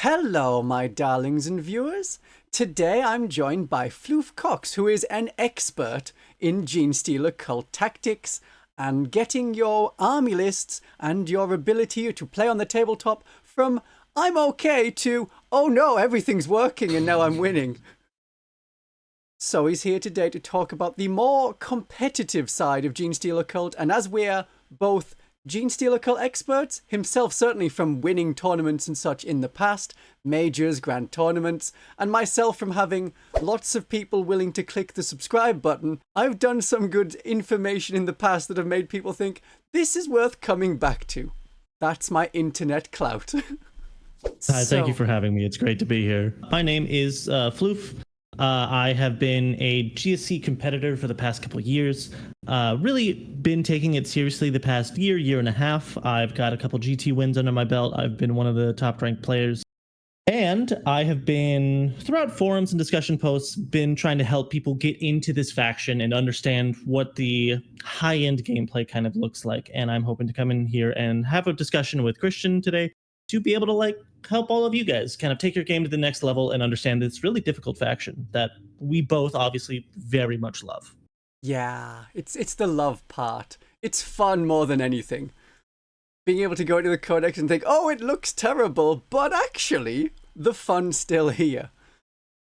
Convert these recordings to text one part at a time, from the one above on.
Hello, my darlings and viewers. Today I'm joined by Floof Cox, who is an expert in Genestealer Cult tactics and getting your army lists and your ability to play on the tabletop from I'm okay to, oh no, everything's working and now I'm winning. So he's here today to talk about the more competitive side of Genestealer Cult, and as we're both Genestealer Cult experts, himself certainly from winning tournaments and such in the past, majors, grand tournaments, and myself from having lots of people willing to click the subscribe button, I've done some good information in the past that have made people think, this is worth coming back to. That's my internet clout. Hi, thank you for having me. It's great to be here. My name is Floof. I have been a GSC competitor for the past couple of years. Really been taking it seriously the past year and a half. I've got a couple GT wins under my belt. I've been one of the top ranked players. And I have been, throughout forums and discussion posts, been trying to help people get into this faction and understand what the high-end gameplay kind of looks like. And I'm hoping to come in here and have a discussion with Christian today to be able to help all of you guys kind of take your game to the next level and understand this really difficult faction that we both obviously very much love. Yeah, it's the love part. It's fun more than anything. Being able to go into the codex and think, oh, it looks terrible, but actually, the fun's still here.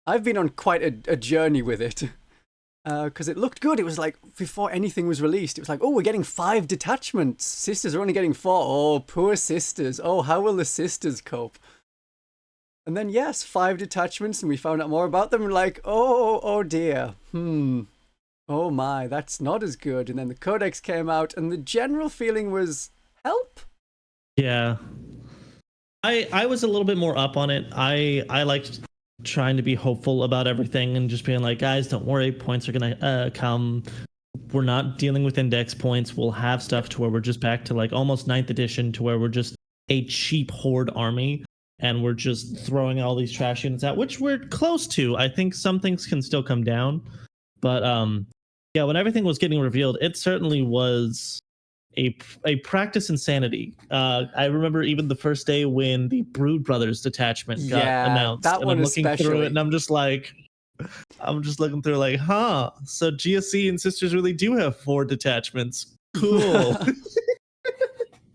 I've been on quite a journey with it. Because it looked good. It was like, before anything was released, it was like, oh, we're getting 5 detachments. Sisters are only getting 4. Oh, poor sisters. Oh, how will the sisters cope? And then, yes, 5 detachments, and we found out more about them. And like, oh dear. Oh my, that's not as good. And then the codex came out, and the general feeling was, help? Yeah. I was a little bit more up on it. I liked trying to be hopeful about everything and just being like, guys, don't worry, points are gonna come. We're not dealing with index points. We'll have stuff to where we're just back to almost 9th edition, to where we're just a cheap horde army and we're just throwing all these trash units out, which we're close to. I think some things can still come down, but yeah, when everything was getting revealed, it certainly was a practice in sanity. I remember even the first day when the Brothers Detachment got announced, that and one I'm looking especially through it, and I'm just looking through huh? So GSC and Sisters really do have 4 detachments. Cool.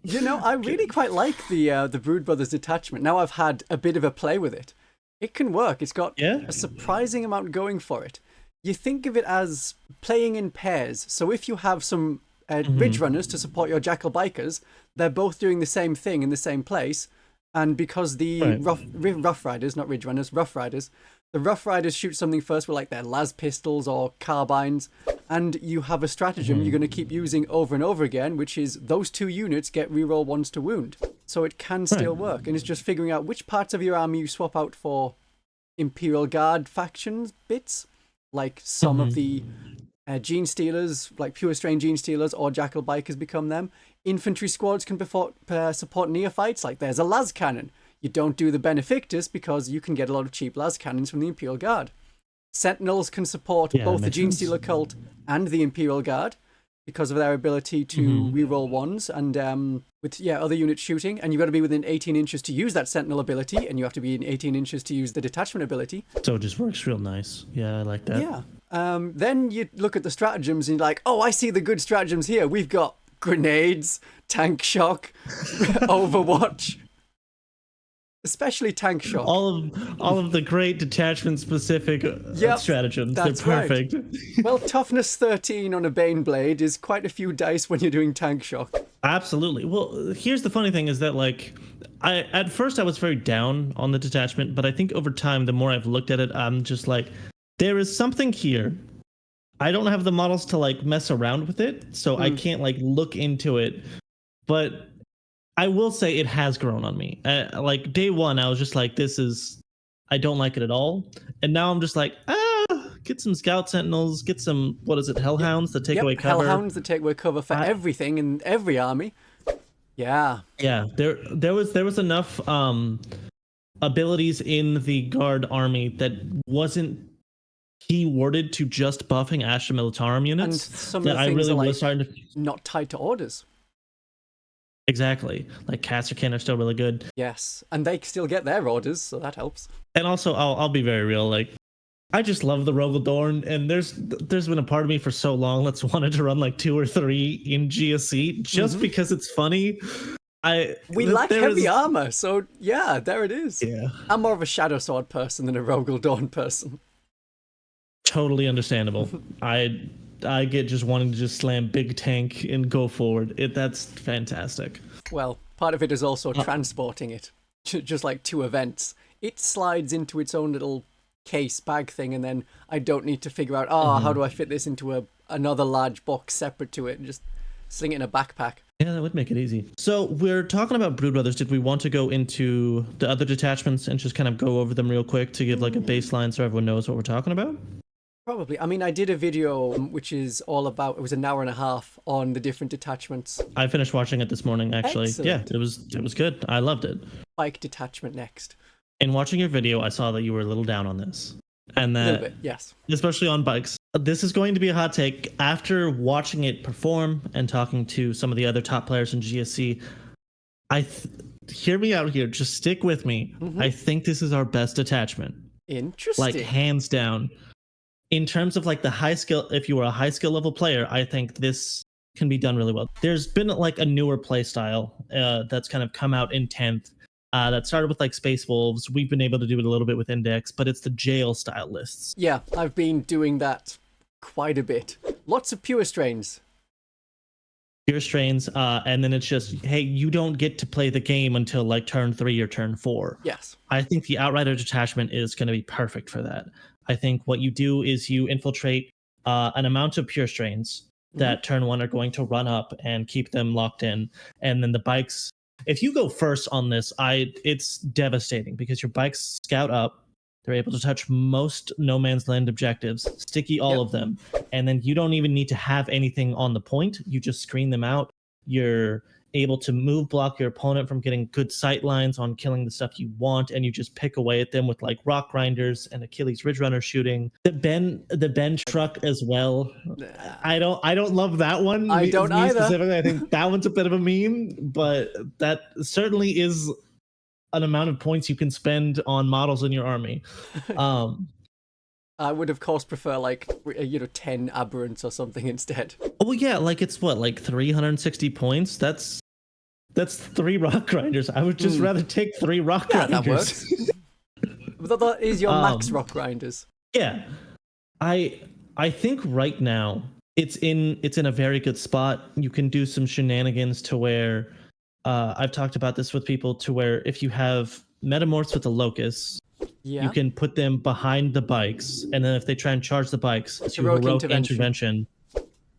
You know, I really quite like the Brood Brothers Detachment. Now I've had a bit of a play with it. It can work. It's got a surprising amount going for it. You think of it as playing in pairs. So if you have some Ridge Runners to support your Jackal Bikers, they're both doing the same thing in the same place. And because the Rough Riders, not Ridge Runners, Rough Riders, the Rough Riders shoot something first with their las pistols or carbines, and you have a stratagem you're going to keep using over and over again, which is those 2 units get reroll 1s to wound. So it can still work, and it's just figuring out which parts of your army you swap out for Imperial Guard factions bits, like some of the Genestealers, like Pure Strain Genestealers or Jackal Bikers become them. Infantry squads can support neophytes, like there's a las cannon. You don't do the Benefictus because you can get a lot of cheap las cannons from the Imperial Guard. Sentinels can support both the Genestealer Cult and the Imperial Guard because of their ability to reroll 1s and with other units shooting. And you've got to be within 18 inches to use that Sentinel ability, and you have to be in 18 inches to use the detachment ability. So it just works real nice. Yeah, I like that. Yeah. Then you look at the stratagems and you're like, oh, I see the good stratagems here. We've got grenades, tank shock, Overwatch. Especially tank shock. All of the great detachment specific stratagems. They're perfect. Right. Well, toughness 13 on a Bane Blade is quite a few dice when you're doing tank shock. Absolutely. Well, here's the funny thing is that at first I was very down on the detachment, but I think over time, the more I've looked at it, I'm just like, there is something here. I don't have the models to mess around with it, so I can't look into it. But I will say it has grown on me. Day one, I was just I don't like it at all. And now I'm just get some Scout Sentinels, get some, Hellhounds that take away cover. Hellhounds that take away cover for everything in every army. Yeah. Yeah, there was enough abilities in the Guard army that wasn't keyworded to just buffing Astra Militarum units. And some of the things was starting to not tied to orders. Exactly. Like Casterkin are still really good. Yes, and they still get their orders, so that helps. And also, I'll be very real. Like, I just love the Rogaldorn, and there's been a part of me for so long that's wanted to run like 2 or 3 in GSC just because it's funny. We lack heavy armor, so yeah, there it is. Yeah. I'm more of a Shadow Sword person than a Rogaldorn person. Totally understandable. I get just wanting to just slam big tank and go forward. That's fantastic. Well, part of it is also transporting it, just like 2 events. It slides into its own little case bag thing, and then I don't need to figure out, how do I fit this into another large box separate to it, and just sling it in a backpack. Yeah, that would make it easy. So we're talking about Brood Brothers. Did we want to go into the other detachments and just kind of go over them real quick to give like a baseline so everyone knows what we're talking about? Probably. I mean, I did a video which is all about, it was an hour and a half on the different detachments. I finished watching it this morning, actually. Excellent. Yeah, it was good. I loved it. Bike detachment next. In watching your video, I saw that you were a little down on this. And that, a little bit, yes. Especially on bikes. This is going to be a hot take. After watching it perform and talking to some of the other top players in GSC, hear me out here. Just stick with me. I think this is our best detachment. Interesting. Like, hands down. In terms of like the high skill, if you were a high skill level player, I think this can be done really well. There's been like a newer play style that's kind of come out in 10th that started with like Space Wolves. We've been able to do it a little bit with Index, but it's the jail style lists. Yeah, I've been doing that quite a bit. Lots of pure strains. Pure strains, and then it's just, hey, you don't get to play the game until like turn 3 or turn 4. Yes. I think the Outrider detachment is going to be perfect for that. I think what you do is you infiltrate an amount of pure strains that turn 1 are going to run up and keep them locked in. And then the bikes, if you go first on this, it's devastating because your bikes scout up. They're able to touch most no man's land objectives, sticky all of them. And then you don't even need to have anything on the point. You just screen them out. You're able to block your opponent from getting good sight lines on killing the stuff you want, and you just pick away at them with like rock grinders and Achilles Ridge Runner shooting. The Ben truck as well. I don't love that one. I don't either. Specifically, I think that one's a bit of a meme, but that certainly is an amount of points you can spend on models in your army. I would of course prefer like 10 aberrants or something instead. Oh yeah, like it's what, like 360 points? That's 3 rock grinders. I would just rather take 3 rock grinders. That works. But that is your max rock grinders. Yeah. I think right now it's in a very good spot. You can do some shenanigans to where I've talked about this with people, to where if you have Metamorphs with the Locusts, you can put them behind the bikes, and then if they try and charge the bikes, it's heroic intervention.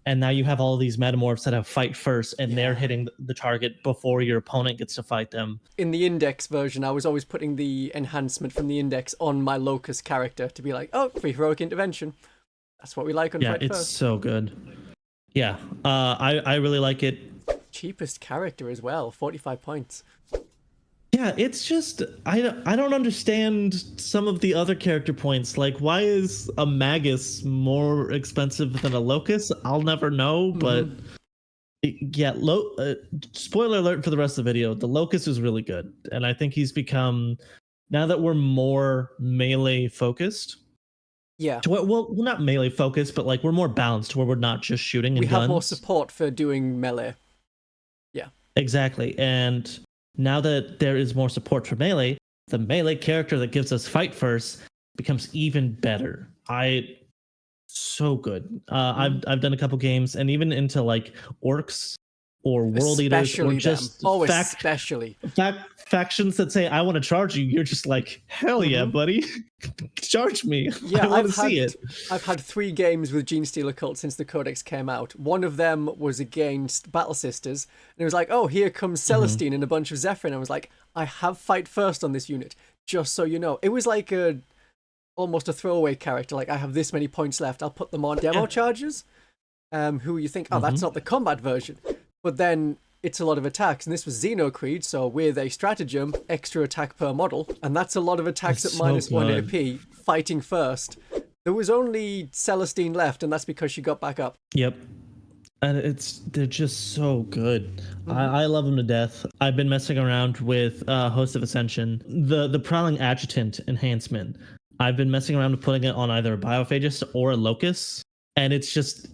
And now you have all of these Metamorphs that have fight first, and they're hitting the target before your opponent gets to fight them. In the Index version, I was always putting the enhancement from the Index on my Locust character to be like, oh, for heroic intervention. That's what we like on Fight First. Yeah, it's so good. Yeah, I really like it. Cheapest character as well, 45 points. Yeah, it's just, I don't understand some of the other character points. Like, why is a Magus more expensive than a Locust? I'll never know, but yeah, spoiler alert for the rest of the video, the Locust is really good. And I think he's become, now that we're more melee focused. Yeah. Well, not melee focused, but like we're more balanced where we're not just shooting and guns. We have more support for doing melee. Yeah. Exactly. And now that there is more support for melee, the melee character that gives us fight first becomes even better. So good. I've done a couple games, and even into like orcs or world eaters, or just especially factions that say, I want to charge you. You're just like, hell yeah, buddy. Charge me. Yeah, I want to see it. I've had 3 games with Genestealer Cult since the codex came out. One of them was against Battle Sisters, and it was like, oh, here comes Celestine and a bunch of Zephyr. I was like, I have fight first on this unit, just so you know. It was like almost a throwaway character. Like, I have this many points left. I'll put them on demo charges. Who you think, oh, that's not the combat version. But then it's a lot of attacks, and this was Xenocreed, so with a stratagem, extra attack per model, and that's a lot of attacks at -1 AP, fighting first. There was only Celestine left, and that's because she got back up. Yep. And they're just so good. I love them to death. I've been messing around with Host of Ascension, the Prowling Adjutant enhancement. I've been messing around with putting it on either a Biophagist or a Locust, and it's just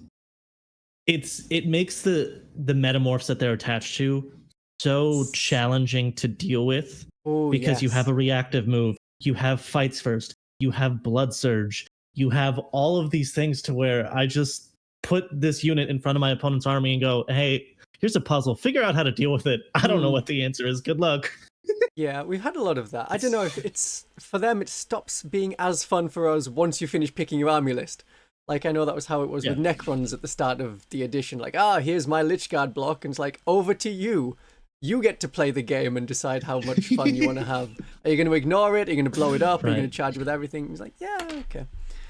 it makes the Metamorphs that they're attached to so challenging to deal with. Oh, because you have yes. a reactive move, you have fights first, you have blood surge, you have all of these things to where I just put this unit in front of my opponent's army and go, hey, here's a puzzle, figure out how to deal with it. I don't know what the answer is, good luck. Yeah, we've had a lot of that. I don't know if it's for them, it stops being as fun for us once you finish picking your army list. Like, I know that was how it was with Necrons at the start of the edition. Like, here's my Lich Guard block, and it's like, over to you. You get to play the game and decide how much fun you want to have. Are you going to ignore it? Are you going to blow it up? Are you going to charge with everything? He's like, yeah, okay.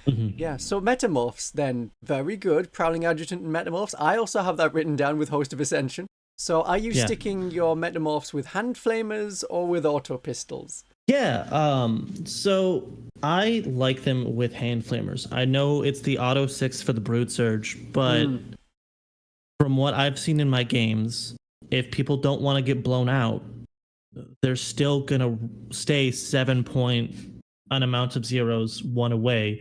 Yeah, so Metamorphs then, very good. Prowling Adjutant and Metamorphs. I also have that written down with Host of Ascension. So are you sticking your Metamorphs with hand flamers or with auto pistols? Yeah, so I like them with hand flamers. I know it's the auto 6 for the Broodsurge, but from what I've seen in my games, if people don't want to get blown out, they're still gonna stay 7 point an amount of zeros one away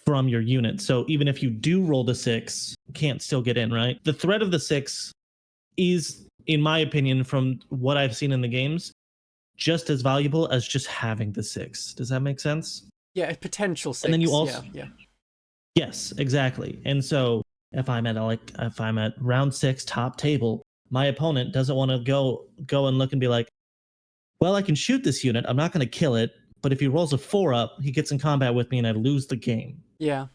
from your unit. So even if you do roll the 6, can't still get in, right? The threat of the 6 is, in my opinion, from what I've seen in the games, just as valuable as just having the 6. Does that make sense? Yeah, a potential 6. And then you also, yeah. Yes, exactly. And so if I'm at round 6 top table, my opponent doesn't want to go and look and be like, well, I can shoot this unit, I'm not going to kill it, but if he rolls a 4 up, he gets in combat with me and I lose the game. Yeah.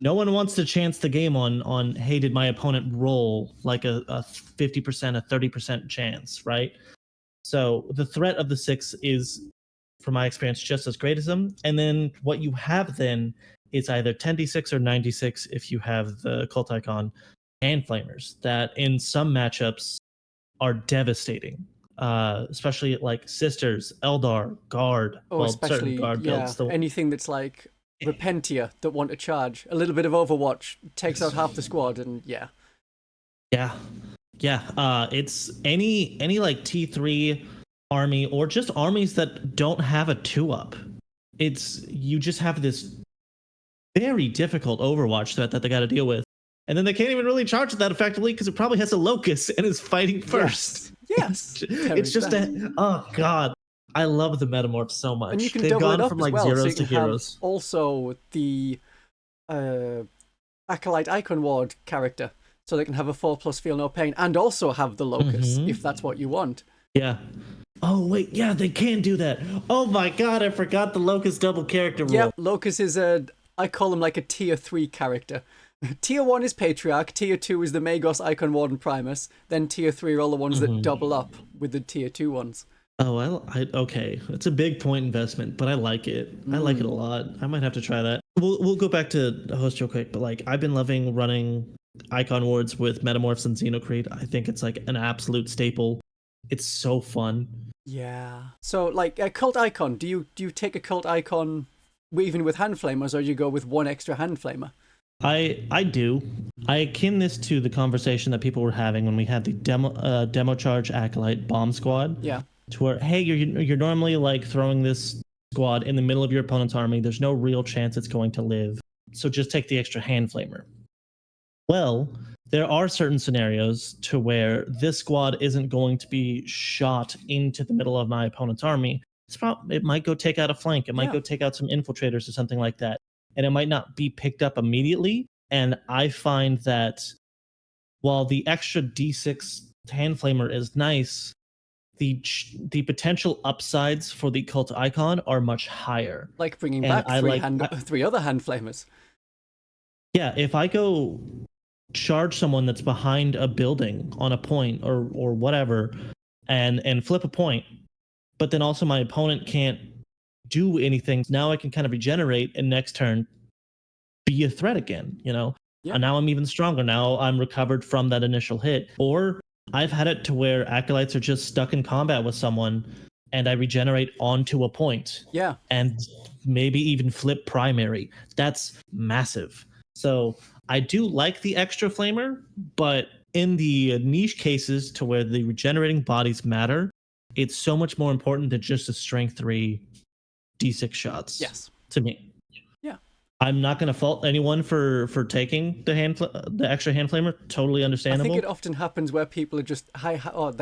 No one wants to chance the game on hey, did my opponent roll like a 50%, a 30% chance, right? So the threat of the 6 is, from my experience, just as great as them. And then what you have then is either 10d6 or 96 if you have the cult icon and flamers that in some matchups are devastating. Especially like Sisters, Eldar, Guard. Oh, well, especially, certain Guard builds. anything that's like Repentia that want to charge. A little bit of Overwatch takes out half the squad, and yeah. It's any like T3 army or just armies that don't have a 2-up. You just have this very difficult Overwatch threat that they got to deal with, and then they can't even really charge it that effectively because it probably has a Locust and is fighting first. Yes. It's just oh god, I love the Metamorphs so much. And you can They've double gone it up from as like well, zeros so you to can heroes. have also the Acolyte Icon Ward character, so they can have a 4+ feel no pain, and also have the Locust if that's what you want. Yeah. Oh wait, yeah, they can do that. Oh my god, I forgot the Locust double character rule. Yeah, Locust is I call him like a tier 3 character. Tier 1 is Patriarch, Tier 2 is the Magos, Icon Ward, and Primus, then Tier 3 are all the ones that double up with the Tier 2 ones. Oh, okay. It's a big point investment, but I like it. I like it a lot. I might have to try that. We'll go back to the host real quick, but like I've been loving running Icon Wards with Metamorphs and Xenocreed. I think it's like an absolute staple. It's so fun. Yeah. So like a cult icon, do you take a cult icon even with hand flamers, or do you go with one extra hand flamer? I do. I akin this to the conversation that people were having when we had the demo charge acolyte bomb squad. Yeah. To where, hey, you're normally like throwing this squad in the middle of your opponent's army. There's no real chance it's going to live. So just take the extra hand flamer. Well, there are certain scenarios to where this squad isn't going to be shot into the middle of my opponent's army. It might go take out a flank. It might go take out some infiltrators or something like that. And it might not be picked up immediately. And I find that while the extra D6 hand flamer is nice, the potential upsides for the cult icon are much higher. Like bringing back three other hand flamers. Yeah, if I go charge someone that's behind a building on a point or whatever, and flip a point, but then also my opponent can't do anything. Now I can kind of regenerate and next turn be a threat again, you know? Yeah. And now I'm even stronger. Now I'm recovered from that initial hit. Or I've had it to where acolytes are just stuck in combat with someone and I regenerate onto a point. Yeah. And maybe even flip primary. That's massive. So I do like the extra flamer, but in the niche cases to where the regenerating bodies matter, it's so much more important than just a strength 3 d6 shots. Yes. To me. Yeah. I'm not going to fault anyone for taking the extra hand flamer. Totally understandable. I think it often happens where people are just they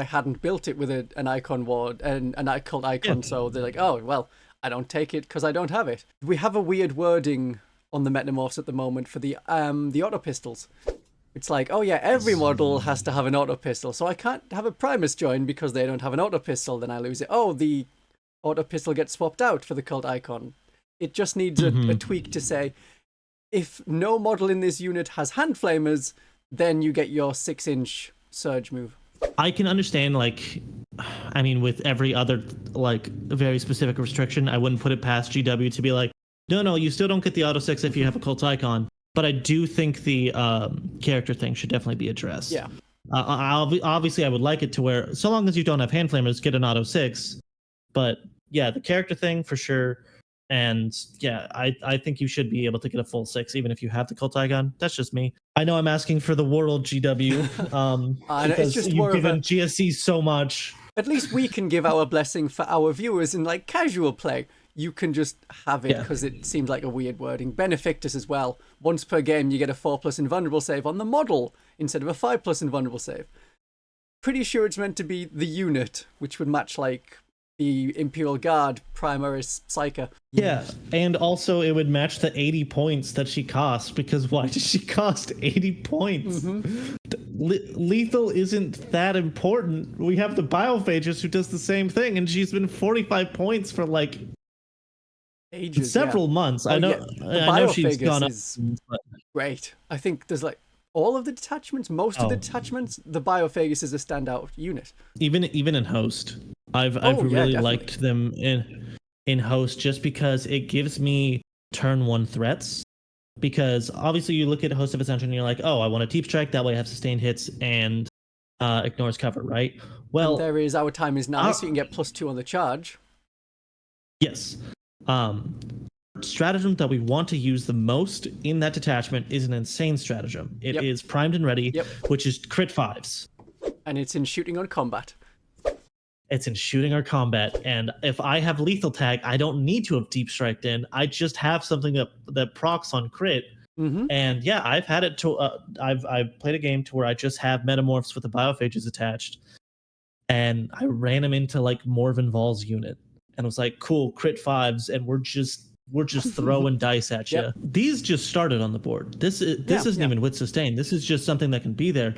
hadn't built it with an icon ward and an cult icon, so they're like, oh well, I don't take it because I don't have it. We have a weird wording on the Metamorphs at the moment for the auto pistols. It's like, oh yeah, every model has to have an auto pistol, so I can't have a Primus join because they don't have an auto pistol, then I lose it. Oh, the auto pistol gets swapped out for the cult icon. It just needs a tweak to say, if no model in this unit has hand flamers, then you get your 6-inch surge move. I can understand, like, I mean, with every other, like, very specific restriction, I wouldn't put it past GW to be like, no, you still don't get the auto 6 if you have a cult icon. But I do think the character thing should definitely be addressed. Yeah. Obviously, I would like it to where, so long as you don't have hand flamers, get an auto 6. But yeah, the character thing for sure. And yeah, I think you should be able to get a full 6 even if you have the cult icon. That's just me. I know I'm asking for the world, GW. Because it's just you've given GSC so much. At least we can give our blessing for our viewers in like casual play. You can just have it because it seems like a weird wording. Benefactus as well. Once per game, you get a 4+ invulnerable save on the model instead of a 5+ invulnerable save. Pretty sure it's meant to be the unit, which would match like the Imperial Guard Primaris Psyker. Yeah, and also it would match the 80 points that she costs, because why does she cost 80 points? Mm-hmm. Lethal isn't that important. We have the Biophagus who does the same thing, and she's been 45 points for like ages, several months. I know she's gone up. Great. I think there's like all of the detachments, most of the detachments, the Biophagus is a standout unit. Even in Host, I've really liked them in Host just because it gives me turn 1 threats. Because obviously you look at Host of Ascension and you're like, oh, I want a deep strike, that way I have sustained hits and ignores cover, right? Well, and there is Our Time Is Now, so you can get +2 on the charge. Yes. Stratagem that we want to use the most in that detachment is an insane stratagem. It is primed and ready, which is crit 5s. And it's in shooting on combat. It's in shooting or combat. And if I have lethal tag, I don't need to have deep striked in. I just have something that procs on crit. Mm-hmm. And yeah, I've had it to I've played a game to where I just have Metamorphs with the Biophages attached. And I ran them into like Morven Val's unit. And I was like, cool, crit 5s, and we're just throwing dice at you. Yep. These just started on the board. This isn't even with sustain. This is just something that can be there.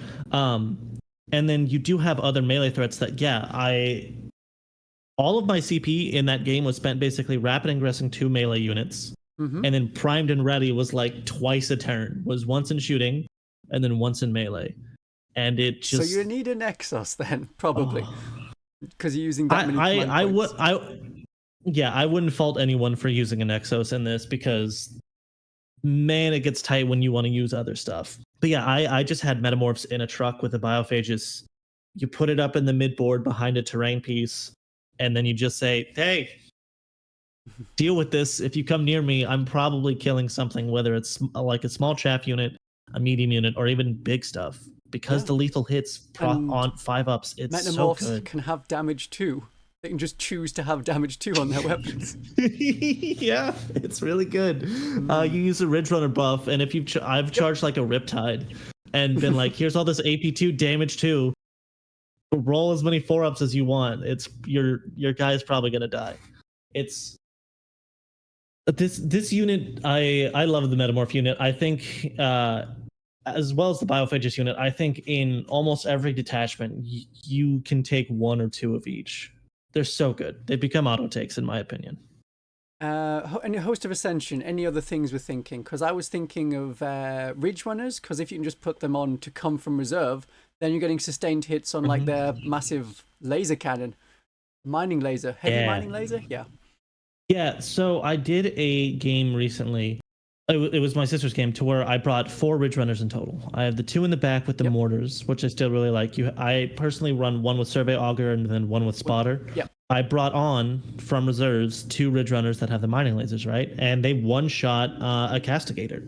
And then you do have other melee threats that, all of my CP in that game was spent basically rapid ingressing 2 melee units. Mm-hmm. And then primed and ready was like twice a turn. Was once in shooting and then once in melee. And it just... So you need a Nexus then, probably. Because you're using that many points. I wouldn't fault anyone for using an Nexos in this, because man, it gets tight when you want to use other stuff. But yeah, I just had Metamorphs in a truck with the Biophages. You put it up in the midboard behind a terrain piece, and then you just say, hey, deal with this. If you come near me, I'm probably killing something, whether it's like a small chaff unit, a medium unit, or even big stuff. Because the lethal hits on 5-ups, it's so good. Metamorphs can have damage too. They can just choose to have damage too on their weapons. Yeah, it's really good. You use a Ridge Runner buff, and if I've charged like a Riptide and been like, here's all this AP2 damage too. Roll as many 4-ups as you want. It's your guy's probably gonna die. It's this unit. I love the Metamorph unit. I think as well as the Biophagus unit, I think in almost every detachment, you can take 1 or 2 of each. They're so good. They become auto takes, in my opinion. And a Host of Ascension, any other things we're thinking? Because I was thinking of Ridge Runners, because if you can just put them on to come from reserve, then you're getting sustained hits on like their massive laser cannon. Mining laser. Heavy mining laser? Yeah. Yeah, so I did a game recently. It was my sister's game, to where I brought 4 Ridge Runners in total. I have the 2 in the back with the mortars, which I still really like. I personally run 1 with Survey Augur and then 1 with Spotter. Yep. I brought on from reserves 2 Ridge Runners that have the mining lasers, right? And they one-shot a Castigator.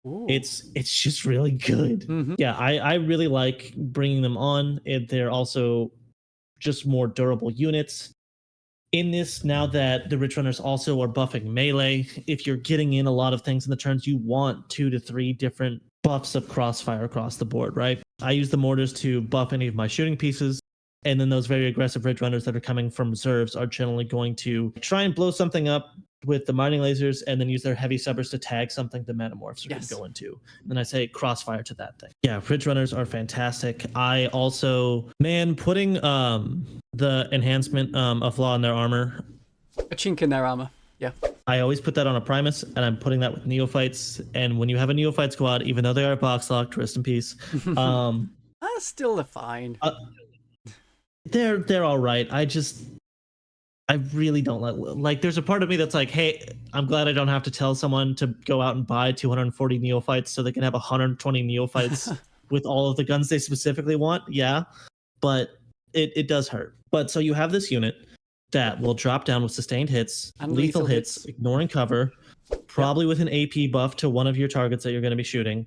Ooh. It's just really good. Mm-hmm. Yeah, I really like bringing them on. They're also just more durable units. In this, now that the Rich Runners also are buffing melee, if you're getting in a lot of things in the turns, you want 2 to 3 different buffs of crossfire across the board, right? I use the mortars to buff any of my shooting pieces, and then those very aggressive Ridge Runners that are coming from reserves are generally going to try and blow something up with the mining lasers and then use their heavy subbers to tag something the Metamorphs are going to go into. And then I say crossfire to that thing. Yeah, Ridge Runners are fantastic. I also, putting the enhancement of flaw in their armor. A chink in their armor. Yeah. I always put that on a Primus, and I'm putting that with Neophytes. And when you have a Neophyte squad, even though they are box locked, rest in peace. Still fine. They're all right. I really don't like there's a part of me that's like, hey, I'm glad I don't have to tell someone to go out and buy 240 Neophytes so they can have 120 Neophytes with all of the guns they specifically want. Yeah, but it does hurt. But so you have this unit that will drop down with sustained hits, and lethal hits, ignoring cover, probably with an AP buff to one of your targets that you're going to be shooting,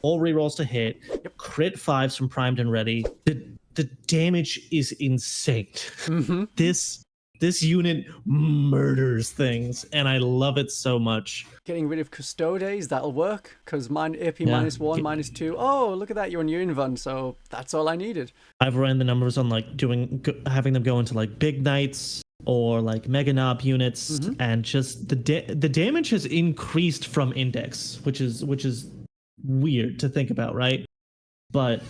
all rerolls to hit, crit 5s from primed and ready. The damage is insane. Mm-hmm. This unit murders things, and I love it so much. Getting rid of Custodes, that'll work, because mine AP -1, -2. Oh, look at that, you're on Univun, so that's all I needed. I've ran the numbers on like having them go into like Big Knights or like Mega Knob units, and just the damage has increased from Index, which is weird to think about, right? But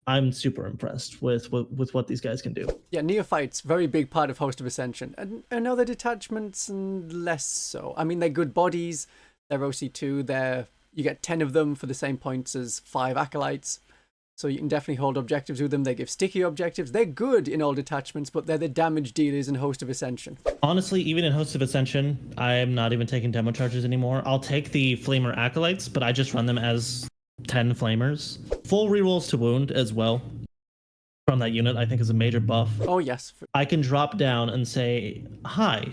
I'm super impressed with what these guys can do. Yeah, Neophytes, very big part of Host of Ascension. And other detachments, and less so. I mean, they're good bodies. They're OC2. You get 10 of them for the same points as 5 Acolytes. So you can definitely hold objectives with them. They give sticky objectives. They're good in all detachments, but they're the damage dealers in Host of Ascension. Honestly, even in Host of Ascension, I'm not even taking demo charges anymore. I'll take the Flamer Acolytes, but I just run them as 10 Flamers. Full rerolls to wound as well from that unit, I think, is a major buff. Oh, yes. I can drop down and say, hi,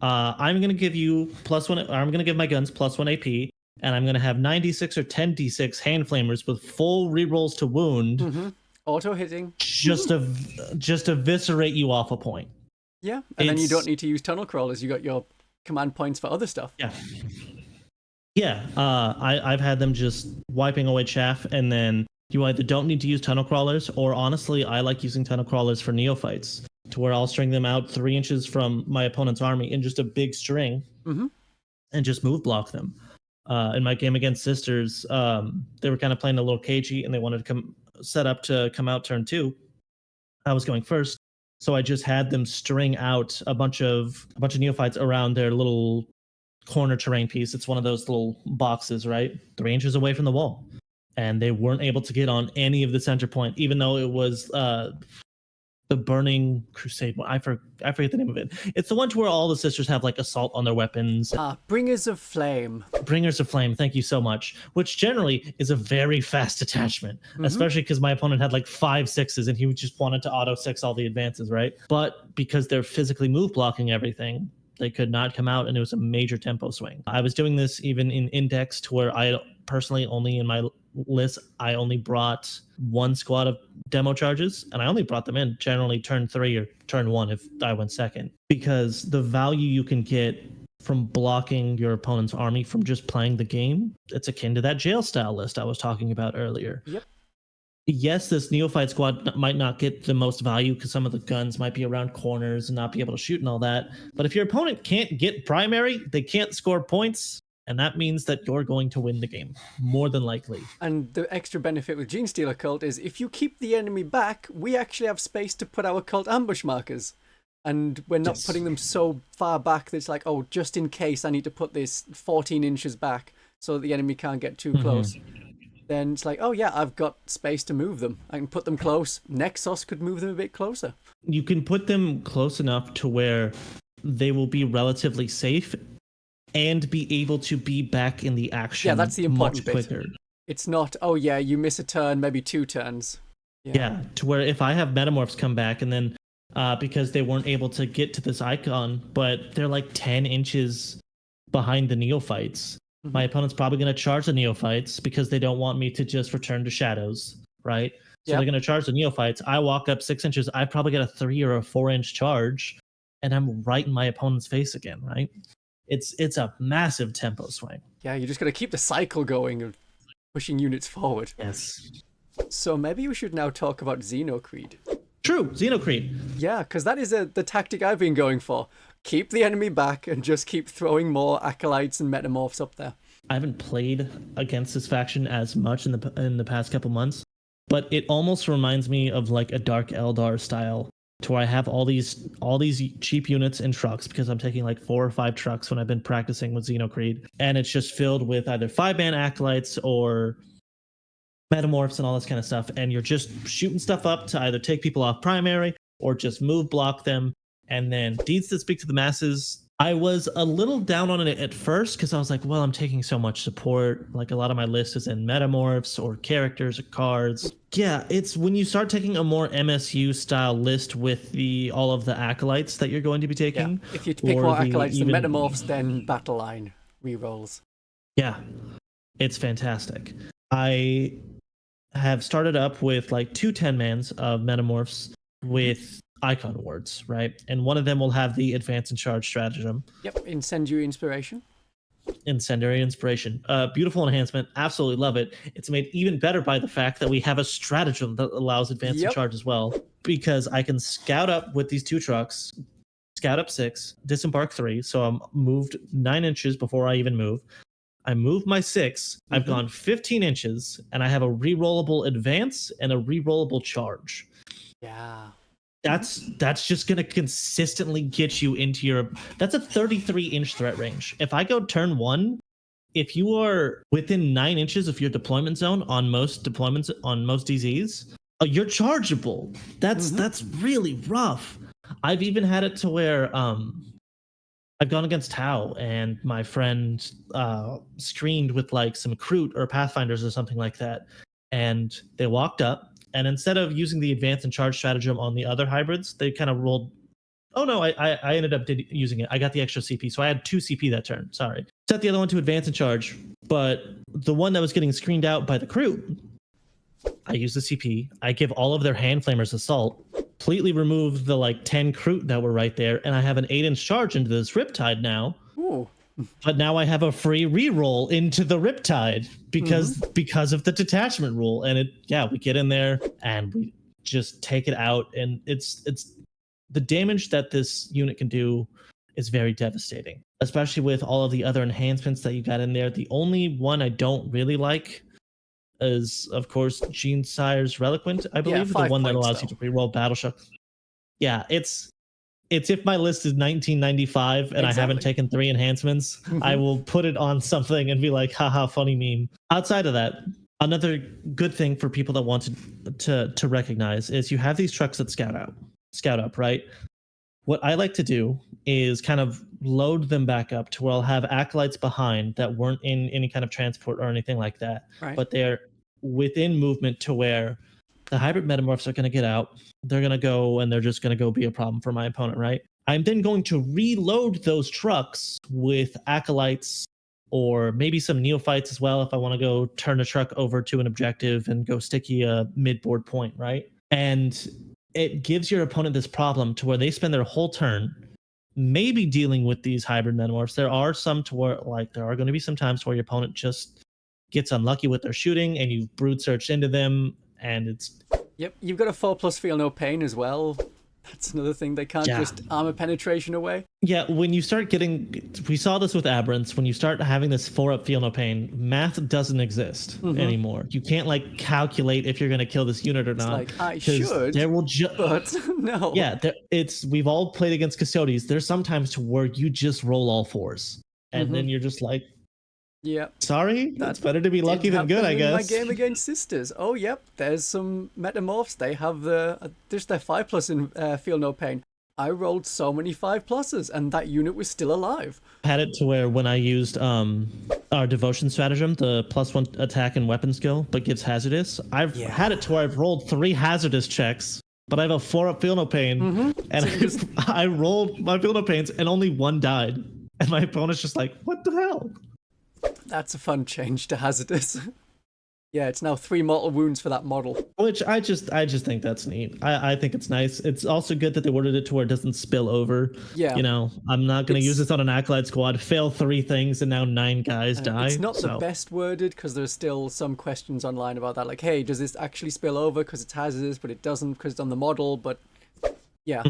I'm going to give you +1, I'm going to give my guns +1 AP, and I'm going to have 9d6 or 10d6 hand flamers with full rerolls to wound. Auto hitting. Just eviscerate you off a point. Yeah, and then you don't need to use tunnel crawlers. You got your command points for other stuff. Yeah. Yeah, I've had them just wiping away chaff, and then you either don't need to use tunnel crawlers, or honestly, I like using tunnel crawlers for Neophytes, to where I'll string them out 3 inches from my opponent's army in just a big string, and just move block them. In my game against Sisters, they were kind of playing a little cagey, and they wanted to set up to come out turn 2. I was going first, so I just had them string out a bunch of Neophytes around their little corner terrain piece. It's one of those little boxes, right? 3 inches away from the wall. And they weren't able to get on any of the center point, even though it was the Burning Crusade one. I forget the name of it. It's the one to where all the sisters have like assault on their weapons. Bringers of Flame. Bringers of Flame, thank you so much. Which generally is a very fast attachment, especially because my opponent had like 5 6s and he just wanted to auto 6 all the advances, right? But because they're physically move blocking everything, they could not come out, and it was a major tempo swing. I was doing this even in Index, to where I personally only in my list, I only brought 1 squad of demo charges, and I only brought them in generally turn 3 or turn 1 if I went second, because the value you can get from blocking your opponent's army from just playing the game, it's akin to that jail style list I was talking about earlier. Yep. Yes, this Neophyte squad might not get the most value because some of the guns might be around corners and not be able to shoot and all that. But if your opponent can't get primary, they can't score points, and that means that you're going to win the game, more than likely. And the extra benefit with Genestealer Cult is if you keep the enemy back, we actually have space to put our cult ambush markers. And we're not putting them so far back that it's like, oh, just in case I need to put this 14 inches back so that the enemy can't get too close. Then it's like, oh yeah, I've got space to move them. I can put them close. Nexos could move them a bit closer. You can put them close enough to where they will be relatively safe and be able to be back in the action. Yeah, that's the important much quicker. bit. It's not, oh yeah, you miss a turn, maybe 2 turns. Yeah, to where if I have Metamorphs come back and then because they weren't able to get to this icon, but they're like 10 inches behind the Neophytes, My opponent's probably going to charge the neophytes because they don't want me to just return to shadows, right? So they're going to charge the neophytes. I walk up 6 inches. I probably get a 3 or a 4-inch charge, and I'm right in my opponent's face again, right? It's a massive tempo swing. Yeah, you just got to keep the cycle going of pushing units forward. Yes. So maybe we should now talk about Xenocreed. True, Xenocreed. Yeah, because that is the tactic I've been going for. Keep the enemy back and just keep throwing more acolytes and metamorphs up there. I haven't played against this faction as much in the past couple months, but it almost reminds me of like a Dark Eldar style, to where I have all these cheap units and trucks, because I'm taking like 4 or 5 trucks when I've been practicing with Xenocreed, and it's just filled with either 5-man acolytes or metamorphs and all this kind of stuff, and you're just shooting stuff up to either take people off primary or just move block them. And then deeds that speak to the masses, I was a little down on it at first because I was like, well, I'm taking so much support. Like a lot of my list is in metamorphs or characters or cards. Yeah, it's when you start taking a more MSU style list with all of the acolytes that you're going to be taking. Yeah. If you pick more acolytes than metamorphs, then battle line rerolls. Yeah, it's fantastic. I have started up with like 2 10-mans of metamorphs with icon words, right? And one of them will have the advance and charge stratagem. Yep, incendiary inspiration. Incendiary inspiration. Beautiful enhancement. Absolutely love it. It's made even better by the fact that we have a stratagem that allows advance and charge as well, because I can scout up with these 2 trucks, scout up 6, disembark 3. So I'm moved 9 inches before I even move. I move my 6. I've gone 15 inches, and I have a rerollable advance and a rerollable charge. Yeah. That's just going to consistently get you into your... That's a 33-inch threat range. If I go turn 1, if you are within 9 inches of your deployment zone on most deployments, on most DZs, you're chargeable. That's really rough. I've even had it to where I've gone against Tau, and my friend screened with like some Kroot or Pathfinders or something like that, and they walked up, and instead of using the advance and charge stratagem on the other hybrids, they kind of rolled. Oh no, I ended up using it. I got the extra CP, so I had 2 CP that turn. Sorry. Set the other one to advance and charge, but the one that was getting screened out by the Kroot, I used the CP. I give all of their hand flamers assault, completely remove the like 10 Kroot that were right there, and I have an 8-inch charge into this Riptide now. Ooh. But now I have a free reroll into the Riptide because of the detachment rule. And we get in there and we just take it out, and it's the damage that this unit can do is very devastating, especially with all of the other enhancements that you got in there. The only one I don't really like is, of course, Genestealer's Reliquant, I believe, the one that allows you to reroll battle shock. Yeah, it's if my list is 1995 and I haven't taken 3 enhancements, I will put it on something and be like, haha, funny meme. Outside of that, another good thing for people that want to recognize is you have these trucks that scout up, right? What I like to do is kind of load them back up to where I'll have acolytes behind that weren't in any kind of transport or anything like that, but they're within movement to where the hybrid metamorphs are going to get out. They're going to go, and they're just going to go be a problem for my opponent, right? I'm then going to reload those trucks with acolytes or maybe some neophytes as well if I want to go turn a truck over to an objective and go sticky a mid-board point, right? And it gives your opponent this problem to where they spend their whole turn maybe dealing with these hybrid metamorphs. There are some to where, like, there are going to be some times where your opponent just gets unlucky with their shooting and you've brood searched into them, and it's... Yep, you've got a 4+ feel no pain as well. That's another thing. They can't just armor penetration away. Yeah, when you start getting... We saw this with Aberrants. When you start having this 4-up feel no pain, math doesn't exist anymore. You can't, like, calculate if you're going to kill this unit or not. It's like, I should, there will but no. Yeah, we've all played against Custodies. There's sometimes to where you just roll all 4s. And then you're just like... Yep. Sorry, that's better to be lucky than good, I guess. My game against Sisters. Oh, yep. There's some metamorphs. They have just their 5+ in feel no pain. I rolled so many 5+s, and that unit was still alive. I had it to where when I used our devotion stratagem, the +1 attack and weapon skill, but gives hazardous. I've had it to where I've rolled 3 hazardous checks, but I have a 4-up feel no pain, and so I rolled my feel no pains, and only 1 died, and my opponent's just like, what the hell? That's a fun change to hazardous. Yeah, it's now 3 mortal wounds for that model. Which I just think that's neat. I think it's nice. It's also good that they worded it to where it doesn't spill over. Yeah. You know, I'm not going to use this on an Acolyte squad, fail 3 things, and now 9 guys die. It's not the best worded, because there's still some questions online about that. Like, hey, does this actually spill over because it's hazardous, but it doesn't because it's on the model? But yeah,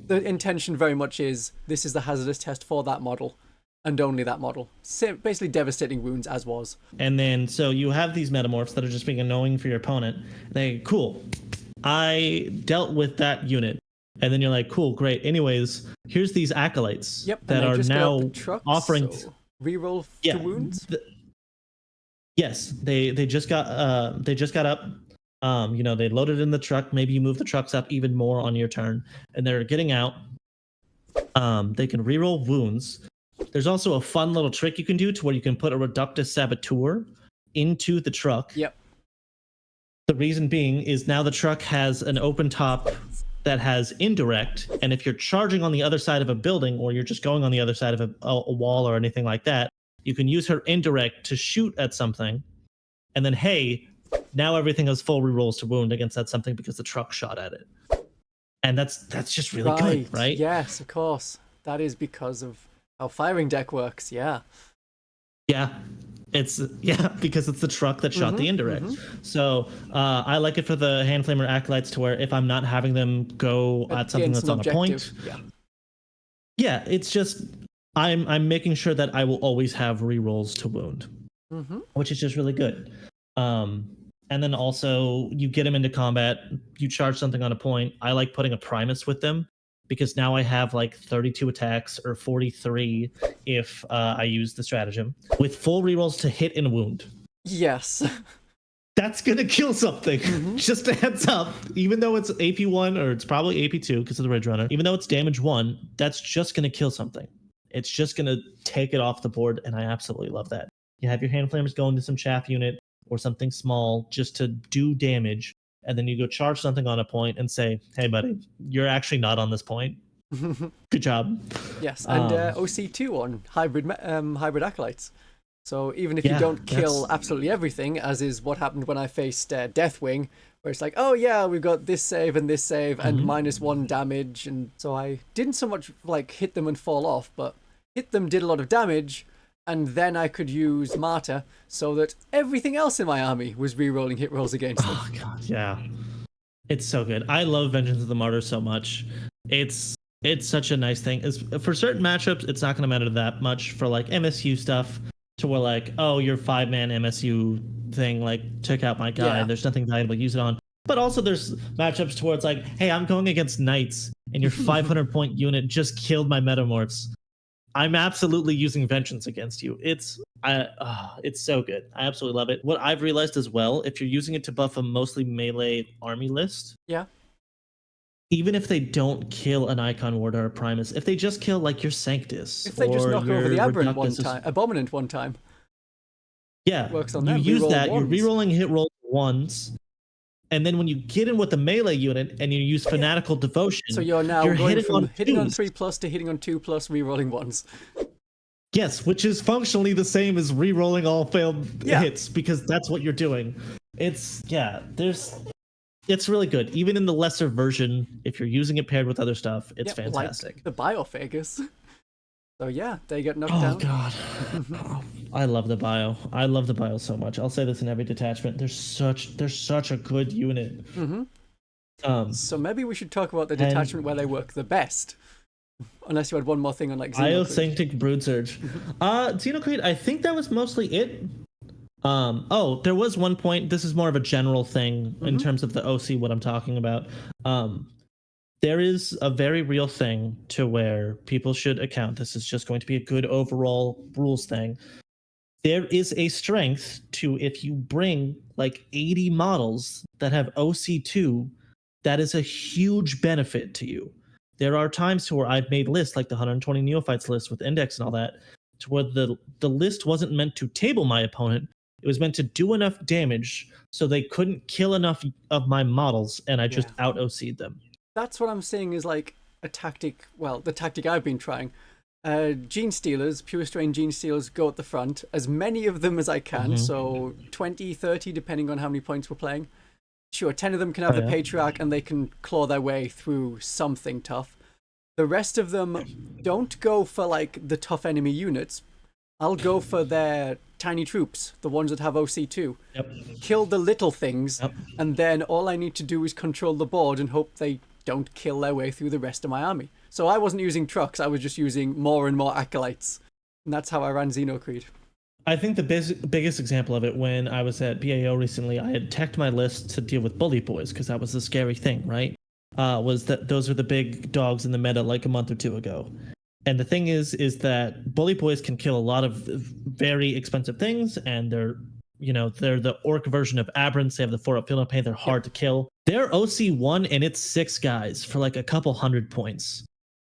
the intention very much is this is the hazardous test for that model. And only that model. Basically devastating wounds, as was. And then, so you have these Metamorphs that are just being annoying for your opponent. They, cool, I dealt with that unit. And then you're like, cool, great. Anyways, here's these Acolytes that are now offering... So reroll to wounds? Yes, they just got up. You know, they loaded in the truck. Maybe you move the trucks up even more on your turn. And they're getting out. They can reroll wounds. There's also a fun little trick you can do to where you can put a Reductus Saboteur into the truck. Yep. The reason being is now the truck has an open top that has indirect, and if you're charging on the other side of a building or you're just going on the other side of a wall or anything like that, you can use her indirect to shoot at something, and then, hey, now everything has full rerolls to wound against that something because the truck shot at it. And that's just really good, right? Yes, of course. That is because of how firing deck works, yeah. Yeah, because it's the truck that shot the indirect. So I like it for the hand flamer acolytes to where if I'm not having them go at something that's on a point, yeah, it's just I'm making sure that I will always have rerolls to wound, which is just really good. And then also you get them into combat, you charge something on a point. I like putting a Primus with them, because now I have like 32 attacks or 43 if I use the stratagem with full rerolls to hit and wound. Yes. That's going to kill something. Just a heads up. Even though it's AP1 or it's probably AP2 because of the Ridge Runner, even though it's damage 1, that's just going to kill something. It's just going to take it off the board, and I absolutely love that. You have your hand flamers go into some chaff unit or something small just to do damage. And then you go charge something on a point and say, hey, buddy, you're actually not on this point. Good job. Yes, and OC2 on hybrid acolytes. So even if you don't kill absolutely everything, as is what happened when I faced Deathwing, where it's like, oh yeah, we've got this save and -1 damage. And so I didn't so much like hit them and fall off, but hit them, did a lot of damage. And then I could use Martyr so that everything else in my army was re-rolling hit rolls against them. Oh god, yeah. It's so good. I love Vengeance of the Martyr so much. It's such a nice thing. For certain matchups, it's not going to matter that much. For like MSU stuff, to where like, oh, your 5-man MSU thing like took out my guy. There's nothing valuable to use it on. But also there's matchups to where it's like, hey, I'm going against Knights, and your 500-point unit just killed my Metamorphs. I'm absolutely using Vengeance against you. It's so good. I absolutely love it. What I've realized as well, if you're using it to buff a mostly melee army list, even if they don't kill an Icon Ward or a Primus, if they just kill like your Sanctus, if they just knock over the Abominant one time, works on them. You use that. You're rerolling hit roll once. And then when you get in with the melee unit and you use Fanatical Devotion, so you're now going from hitting on 3+ to hitting on 2+, rerolling ones. Yes, which is functionally the same as rerolling all failed hits, because that's what you're doing. It's really good. Even in the lesser version, if you're using it paired with other stuff, it's fantastic. Like the Biophagus. So yeah, they get knocked down. Oh god. I love the bio. I love the bio so much. I'll say this in every detachment. They're such a good unit. So maybe we should talk about the detachment where they work the best. Unless you had one more thing on like Xenocreed. Biosanctic Broodsurge. Xenocreed, I think that was mostly it. There was one point. This is more of a general thing in terms of the OC, what I'm talking about. There is a very real thing to where people should account. This is just going to be a good overall rules thing. There is a strength to if you bring like 80 models that have OC2, that is a huge benefit to you. There are times to where I've made lists like the 120 Neophytes list with index and all that, to where the list wasn't meant to table my opponent. It was meant to do enough damage so they couldn't kill enough of my models, and I just out OC'd them. That's what I'm saying is like a tactic. Well, the tactic I've been trying. Genestealers, pure strain Genestealers go at the front, as many of them as I can, so 20, 30, depending on how many points we're playing. Sure, 10 of them can have the Patriarch, and they can claw their way through something tough. The rest of them don't go for, like, the tough enemy units. I'll go for their tiny troops, the ones that have OC2. Yep. Kill the little things, and then all I need to do is control the board and hope they don't kill their way through the rest of my army. So I wasn't using trucks, I was just using more and more acolytes. And that's how I ran Xenocreed. I think the biggest example of it, when I was at BAO recently, I had teched my list to deal with bully boys, because that was the scary thing, right? Was that those are the big dogs in the meta like a month or two ago. And the thing is that bully boys can kill a lot of very expensive things, and they're the orc version of Aberrants. They have the 4-up field pain. They're hard to kill. They're OC1, and it's 6 guys for like a couple hundred points.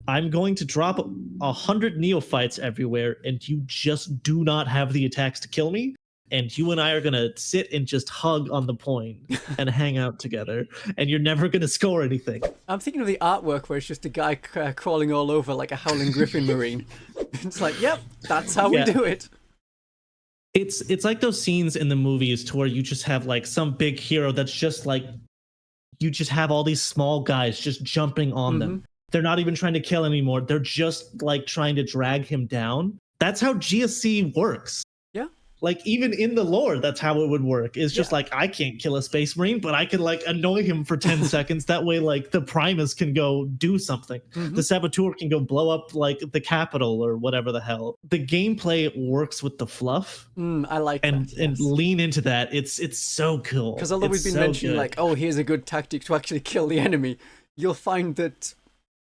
I'm going to drop 100 neophytes everywhere, and you just do not have the attacks to kill me. And you and I are going to sit and just hug on the point and hang out together, and you're never going to score anything. I'm thinking of the artwork where it's just a guy crawling all over like a howling griffin marine. It's like, yep, that's how we do it. It's like those scenes in the movies to where you just have like some big hero that's just like, you just have all these small guys just jumping on them. They're not even trying to kill anymore. They're just like trying to drag him down. That's how GSC works. Yeah. Like, even in the lore, that's how it would work. It's just like, I can't kill a space marine, but I can like annoy him for 10 seconds. That way, like, the Primus can go do something. The Saboteur can go blow up like the Capitol or whatever the hell. The gameplay works with the fluff. I like that. And lean into that. It's so cool. Because although we've been mentioning like, oh, here's a good tactic to actually kill the enemy, you'll find that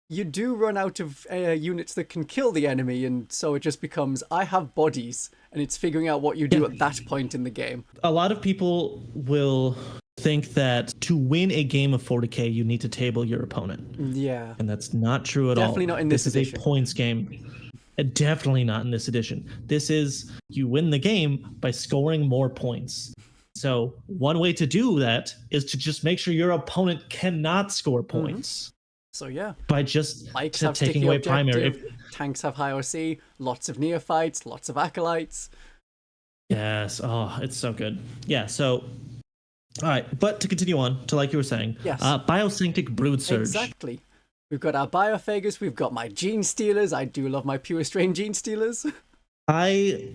you do run out of units that can kill the enemy, and so it just becomes, I have bodies, and it's figuring out what you do at that point in the game. A lot of people will think that to win a game of 40k, you need to table your opponent. Yeah. And that's not true at all. Definitely not in this edition. This is a points game. Definitely not in this edition. This is, you win the game by scoring more points. So one way to do that is to just make sure your opponent cannot score points. So yeah, by just taking away primary. Tanks have high OC, lots of neophytes, lots of acolytes. Yes, oh, it's so good. Yeah, so all right, but to continue on to, like you were saying, yes, Biosanctic Broodsurge. Exactly. We've got our Biophagus, we've got my Genestealers. I do love my pure strain Genestealers. I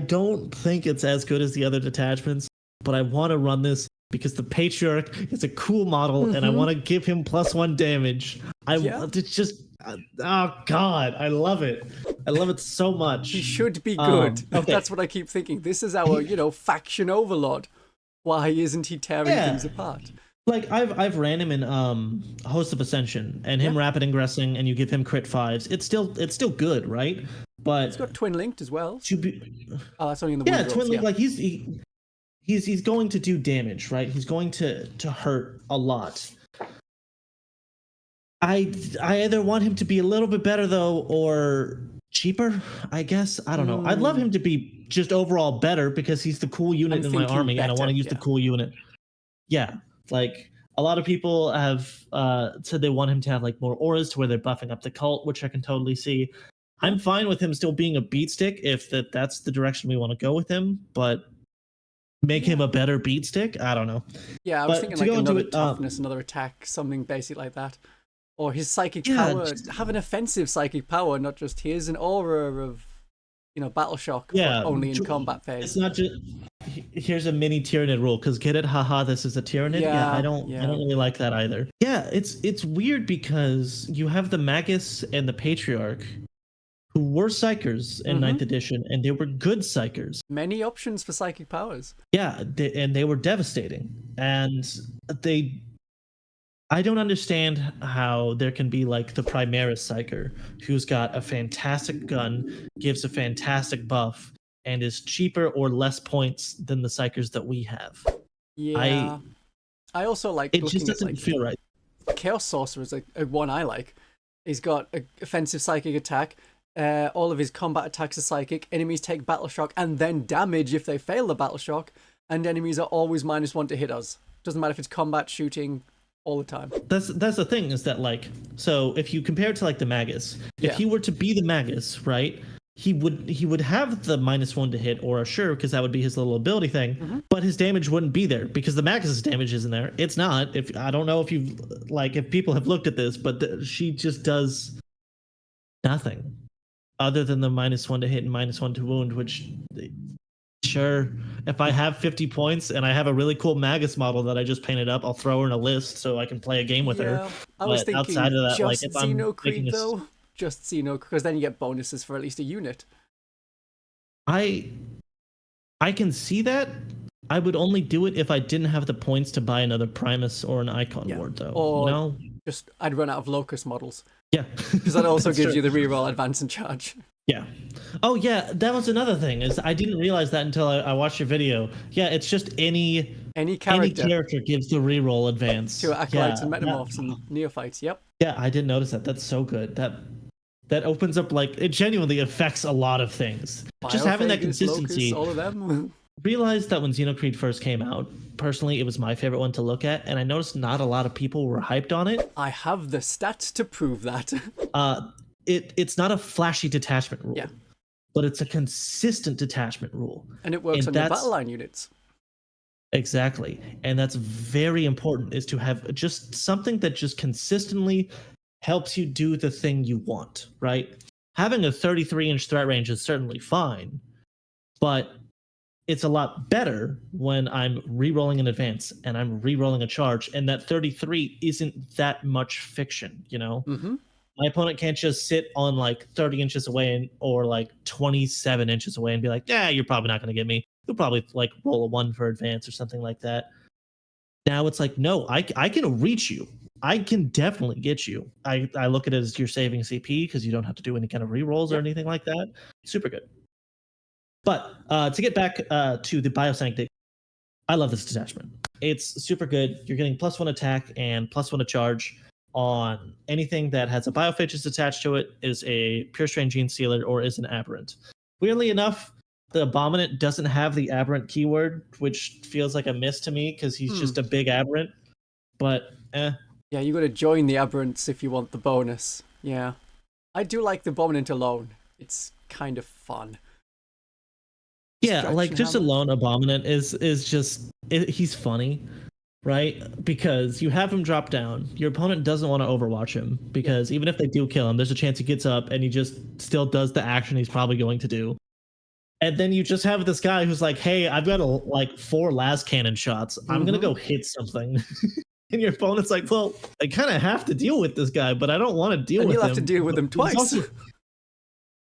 don't think it's as good as the other detachments, but I want to run this because the Patriarch is a cool model, and I want to give him +1 damage. It's just, oh god, I love it. I love it so much. He should be good. Okay. That's what I keep thinking. This is our, faction overlord. Why isn't he tearing things apart? Like, I've ran him in Host of Ascension, and him rapid ingressing, and you give him crit 5s. It's still good, right? But it's got twin linked as well. That's only in the twin link. Like he's going to do damage, right? He's going to hurt a lot. I either want him to be a little bit better though, or cheaper, I guess. I don't know. I'd love him to be just overall better because he's the cool unit in my army, and I want to use the cool unit. Yeah, like a lot of people have said they want him to have like more auras to where they're buffing up the cult, which I can totally see. I'm fine with him still being a beat stick if that's the direction we want to go with him, but make him a better beat stick? I don't know. Yeah, I was thinking like another toughness, another attack, something basic like that. Or his psychic power, have an offensive psychic power, not just here's an aura of, battle shock, but only in combat phase. It's not just, here's a mini Tyranid rule, because get it? Haha, this is a Tyranid? Yeah, I don't really like that either. Yeah, it's weird because you have the Magus and the Patriarch, who were Psychers in 9th edition, and they were good Psychers. Many options for psychic powers. Yeah, and they were devastating. And I don't understand how there can be like the Primaris Psyker, who's got a fantastic gun, gives a fantastic buff, and is cheaper or less points than the Psychers that we have. Yeah. I also like it just doesn't feel right. Chaos Sorcerer is a one I like. He's got an offensive psychic attack. All of his combat attacks are psychic. Enemies take battle shock and then damage if they fail the battle shock. And enemies are always -1 to hit us. Doesn't matter if it's combat, shooting, all the time. That's the thing, is that like, so if you compare it to like the Magus, if he were to be the Magus, right, he would have the -1 to hit or Assure, because that would be his little ability thing, but his damage wouldn't be there because the Magus's damage isn't there. It's not. If I don't know if you like, if people have looked at this, but she just does nothing other than the -1 to hit and -1 to wound, which, sure, if I have 50 points and I have a really cool Magus model that I just painted up, I'll throw her in a list so I can play a game with her. I was thinking outside of that, just like, if I'm Xenocreed though, just Xeno, because then you get bonuses for at least a unit. I can see that. I would only do it if I didn't have the points to buy another Primus or an Icon Ward, though. Or just I'd run out of Locust models. Yeah, because that also gives you the reroll, advance, and charge. Yeah. Oh yeah, that was another thing, is I didn't realize that until I watched your video. Yeah, it's just any character gives the reroll advance to Acolytes and Metamorphs and Neophytes. Yep. Yeah, I didn't notice that. That's so good. That opens up, like, it genuinely affects a lot of things. Just having that consistency. Locusts, all of them. Realized that when Xenocreed first came out, personally, it was my favorite one to look at, and I noticed not a lot of people were hyped on it. I have the stats to prove that. It's not a flashy detachment rule, but it's a consistent detachment rule. And it works on your battle line units. Exactly. And that's very important, is to have just something that just consistently helps you do the thing you want, right? Having a 33-inch threat range is certainly fine, but it's a lot better when I'm re-rolling an advance and I'm re-rolling a charge, and that 33 isn't that much fiction, you know? My opponent can't just sit on like 30 inches away or like 27 inches away and be like, yeah, you're probably not going to get me. You'll probably like roll a 1 for advance or something like that. Now it's like, no, I can reach you. I can definitely get you. I look at it as you're saving CP because you don't have to do any kind of re-rolls or anything like that. Super good. But to get back to the Biosanctic, I love this detachment. It's super good. You're getting +1 attack and +1 to charge on anything that has a Biophagus attached to it, is a Pure Strain Genestealer, or is an Aberrant. Weirdly enough, the Abominant doesn't have the Aberrant keyword, which feels like a miss to me because he's just a big Aberrant. But yeah, you got to join the Aberrants if you want the bonus. Yeah, I do like the Abominant alone. It's kind of fun. Yeah, like just alone, Abominant is just he's funny, right? Because you have him drop down. Your opponent doesn't want to overwatch him because even if they do kill him, there's a chance he gets up and he just still does the action he's probably going to do. And then you just have this guy who's like, hey, I've got like 4 last cannon shots. I'm going to go hit something. And your opponent's like, well, I kind of have to deal with this guy, but I don't want to deal with him. You'll have to deal with him twice.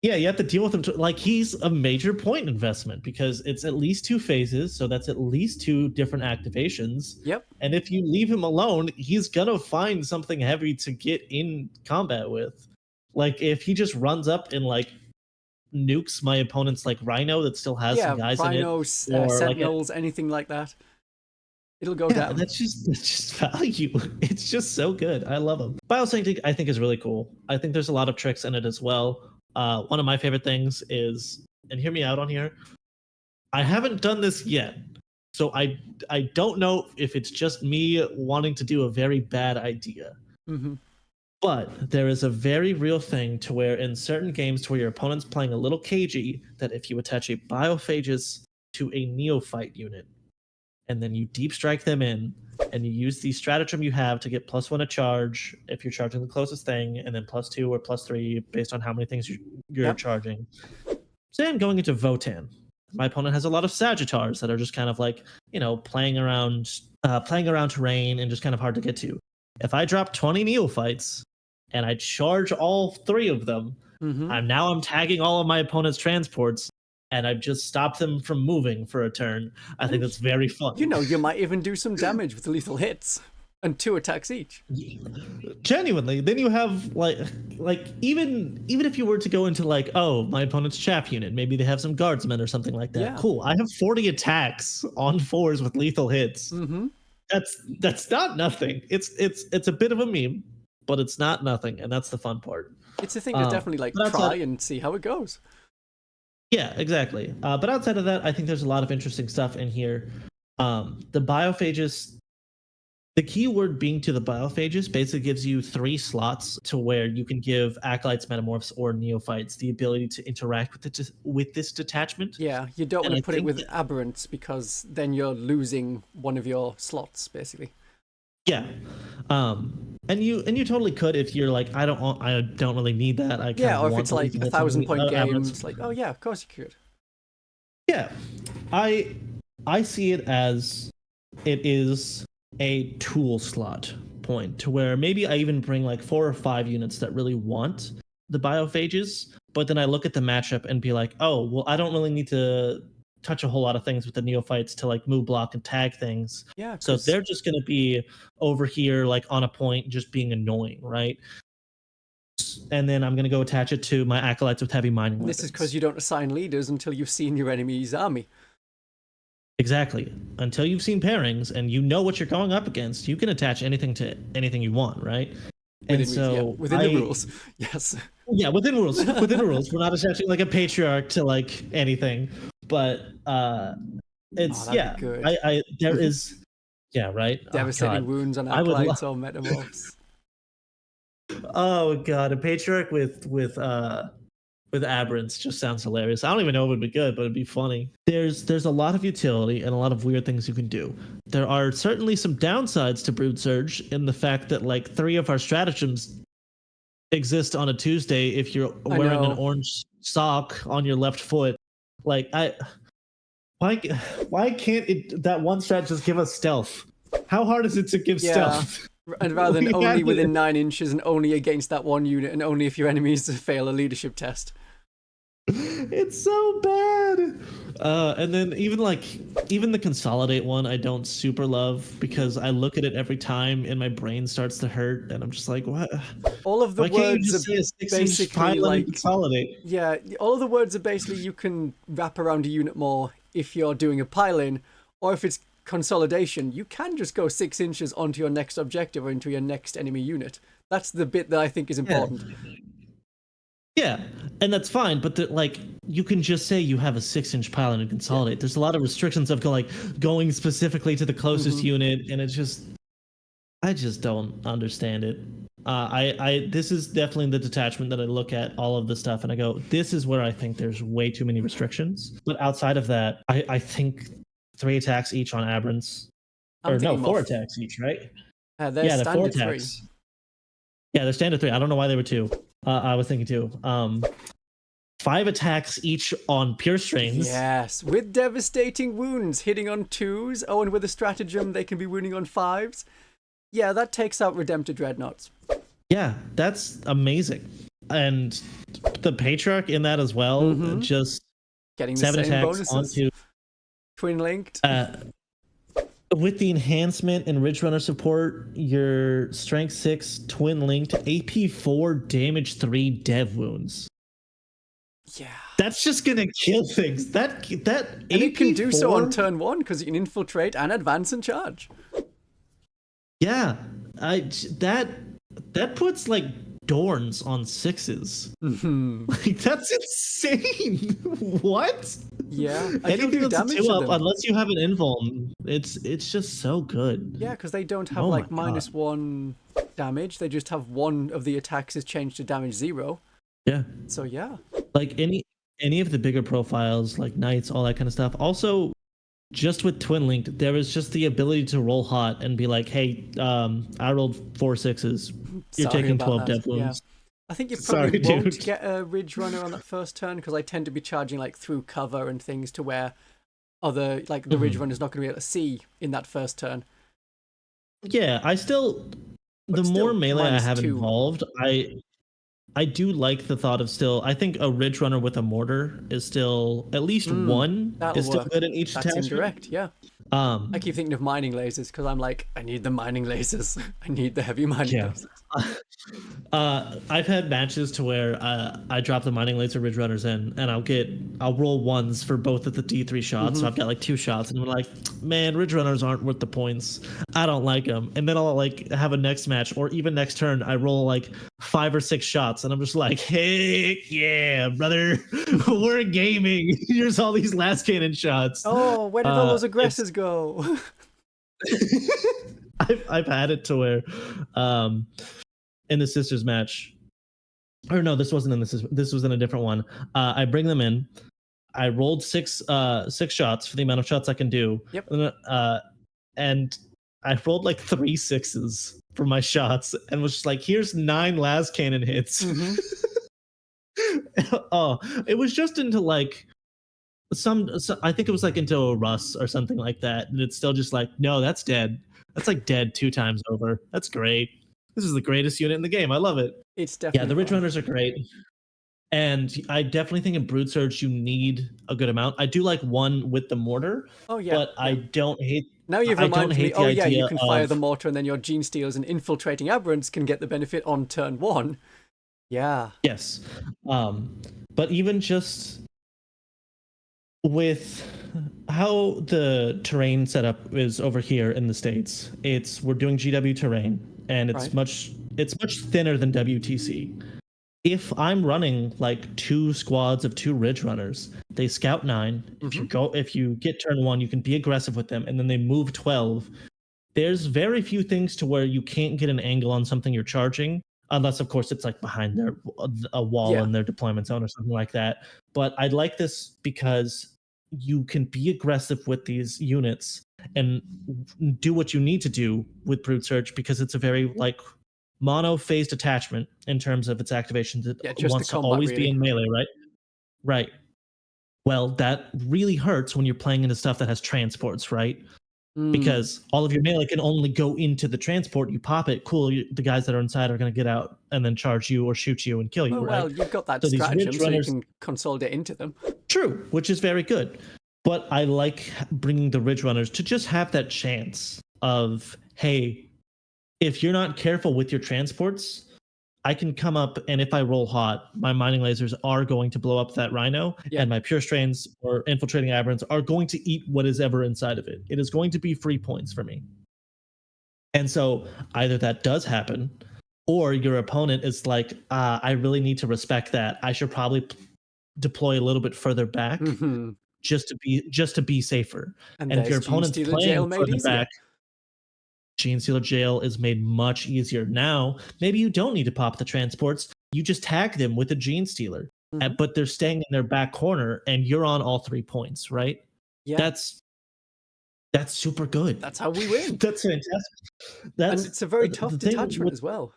Yeah, you have to deal with him. Like, he's a major point investment because it's at least 2 phases. So that's at least 2 different activations. Yep. And if you leave him alone, he's going to find something heavy to get in combat with. Like, if he just runs up and, like, nukes my opponent's, like, Rhino that still has some guys in it. Rhinos, Sentinels, anything like that. It'll go down. That's just value. It's just so good. I love them. Biosanctic, I think, is really cool. I think there's a lot of tricks in it as well. One of my favorite things is, and hear me out on here, I haven't done this yet, so I don't know if it's just me wanting to do a very bad idea. But there is a very real thing to where in certain games to where your opponent's playing a little cagey, that if you attach a Biosanctic to a Neophyte unit, and then you deep strike them in, and you use the stratagem you have to get +1 to charge if you're charging the closest thing, and then +2 or +3 based on how many things you're charging. Say I'm going into Votann. My opponent has a lot of Sagittars that are just kind of like, you know, playing around terrain and just kind of hard to get to. If I drop 20 Neophytes and I charge all 3 of them, I'm tagging all of my opponent's transports, and I've just stopped them from moving for a turn. I think that's very fun. You know, you might even do some damage with lethal hits and 2 attacks each. Genuinely, then you have like even if you were to go into like, oh, my opponent's chaff unit, maybe they have some guardsmen or something like that. Yeah. Cool. I have 40 attacks on 4s with lethal hits. That's not nothing. It's a bit of a meme, but it's not nothing, and that's the fun part. It's a thing to definitely like try and see how it goes. Yeah, exactly. But outside of that, I think there's a lot of interesting stuff in here. The Biosanctic, The key word being to the biophages basically gives you 3 slots to where you can give acolytes, metamorphs, or neophytes the ability to interact with this detachment. Yeah, you don't want to put it with aberrants because then you're losing one of your slots, basically. Yeah, and you totally could if you're like, I don't really need that. Or if it's like a 1,000-point game, it's like, oh yeah, of course you could. Yeah, I see it as it is a tool slot point to where maybe I even bring like 4 or 5 units that really want the biophages, but then I look at the matchup and be like, oh, well, I don't really need to touch a whole lot of things with the neophytes to like move, block, and tag things. Yeah. So they're just going to be over here like on a point just being annoying, right? And then I'm going to go attach it to my acolytes with heavy mining weapons. This is because you don't assign leaders until you've seen your enemy's army. Exactly. Until you've seen pairings and you know what you're going up against, you can attach anything to anything you want, right? Within the rules. Yes. Yeah, within rules. Within rules. We're not attaching like a patriarch to like anything. But it's good. There is right. Devastating wounds on acolytes or metamorphs. Oh god, a patriarch with aberrants just sounds hilarious. I don't even know if it would be good, but it'd be funny. There's a lot of utility and a lot of weird things you can do. There are certainly some downsides to Broodsurge in the fact that like 3 of our stratagems exist on a Tuesday if you're wearing an orange sock on your left foot. Like why can't that one strat just give us stealth? How hard is it to give stealth? And rather than only within 9 inches and only against that one unit and only if your enemies fail a leadership test. It's so bad. And then even the consolidate one I don't super love because I look at it every time and my brain starts to hurt and I'm just like, what? All of the words are basically like consolidate. Yeah, all of the words are basically you can wrap around a unit more if you're doing a pile-in, or if it's consolidation, you can just go 6 inches onto your next objective or into your next enemy unit. That's the bit that I think is important. Yeah, and that's fine, but you can just say you have a 6-inch pile and consolidate. There's a lot of restrictions of going specifically to the closest unit, and I just don't understand it. This is definitely the detachment that I look at all of the stuff and I go, this is where I think there's way too many restrictions. But outside of that, I think 3 attacks each on aberrants. Or no, 4 attacks each, right? They're 4 attacks. 3. Yeah, they're standard 3. I don't know why they were 2. I was thinking 2. 5 attacks each on pure strains. Yes, with devastating wounds, hitting on 2s. Oh, and with a stratagem, they can be wounding on 5s. Yeah, that takes out Redemptor Dreadnoughts. Yeah, that's amazing. And the Patriarch in that as well, just getting the 7 same attacks bonuses. onto Twin linked. With the enhancement and Ridge Runner support, your Strength 6 twin linked AP 4 damage 3 dev wounds. Yeah. That's just gonna kill things. That and AP it can do so on turn 1 because you can infiltrate and advance and charge. Yeah, that puts like Dorns on 6s. Like that's insane. What? Yeah, anything that's 2 up, unless you have an invuln, it's just so good. Yeah, because they don't have -1 damage. They just have one of the attacks is changed to damage 0. Yeah. So yeah, like any of the bigger profiles, like knights, all that kind of stuff. Also, just with twin linked, there is just the ability to roll hot and be like, hey, I rolled 4 6s. You're taking 12 dev wounds. Yeah. I think you probably won't get a Ridge Runner on that first turn because I tend to be charging like through cover and things to where other the Ridge Runner's not going to be able to see in that first turn. Yeah, the more melee I have involved, I do like the thought of I think a Ridge Runner with a mortar is still at least 1 is still good in each attachment. That's indirect, yeah. I keep thinking of mining lasers because I'm like, I need the mining lasers. I need the heavy mining lasers. I've had matches to where I drop the mining laser Ridge Runners in, and I'll roll 1s for both of the D3 shots. So I've got like 2 shots, and I'm like, man, Ridge Runners aren't worth the points. I don't like them. And then I'll like have a next match, or even next turn, I roll like 5 or 6 shots, and I'm just like, hey, yeah, brother, we're gaming. Here's all these last cannon shots. Oh, where did all those aggressors go? I've had it to where, in the sisters match, or no, this wasn't in this was in a different one. I bring them in. I rolled six shots for the amount of shots I can do. Yep. And I rolled like 3 6s for my shots and was just like, here's 9 las cannon hits. Mm-hmm. Oh, it was just into like some I think it was like into a Russ or something like that. And it's still just like, no, that's dead. That's like dead 2 times over. That's great. This is the greatest unit in the game. I love it. It's definitely the Ridge fun. Runners are great. And I definitely think in Broodsurge you need a good amount. I do like one with the mortar. Oh yeah. But yeah. I don't hate. Now you've reminded me. Oh yeah, you can fire the of, mortar, and then your Genestealers and infiltrating aberrants can get the benefit on turn 1. Yeah. Yes. But even just with how the terrain setup is over here in the States, we're doing GW terrain, and it's much thinner than WTC. If I'm running like 2 squads of 2 Ridge Runners, they scout 9. Mm-hmm. If you get turn 1, you can be aggressive with them, and then they move 12. There's very few things to where you can't get an angle on something you're charging, unless of course it's like behind a wall in their deployment zone or something like that. But I like this because you can be aggressive with these units and do what you need to do with Broodsurge, because it's a very like mono-phase detachment in terms of its activation. It wants to always be in melee, right? Right. Well, that really hurts when you're playing into stuff that has transports, right? Because all of your melee can only go into the transport. You pop it, cool. The guys that are inside are going to get out and then charge you or shoot you and kill you, right? Well, you've got that stratagem, so you can consolidate into them. True, which is very good. But I like bringing the Ridge Runners to just have that chance of, hey, if you're not careful with your transports, I can come up, and if I roll hot, my mining lasers are going to blow up that rhino, and my pure strains or infiltrating aberrants are going to eat what is ever inside of it. It is going to be free points for me. And so either that does happen, or your opponent is like, I really need to respect that. I should probably deploy a little bit further back just to be safer. And if your opponent's playing further back, Genestealer Jail is made much easier. Now, maybe you don't need to pop the transports. You just tag them with a Genestealer, but they're staying in their back corner, and you're on all 3 points, right? Yeah. That's super good. That's how we win. That's fantastic. And it's a very tough detachment as well.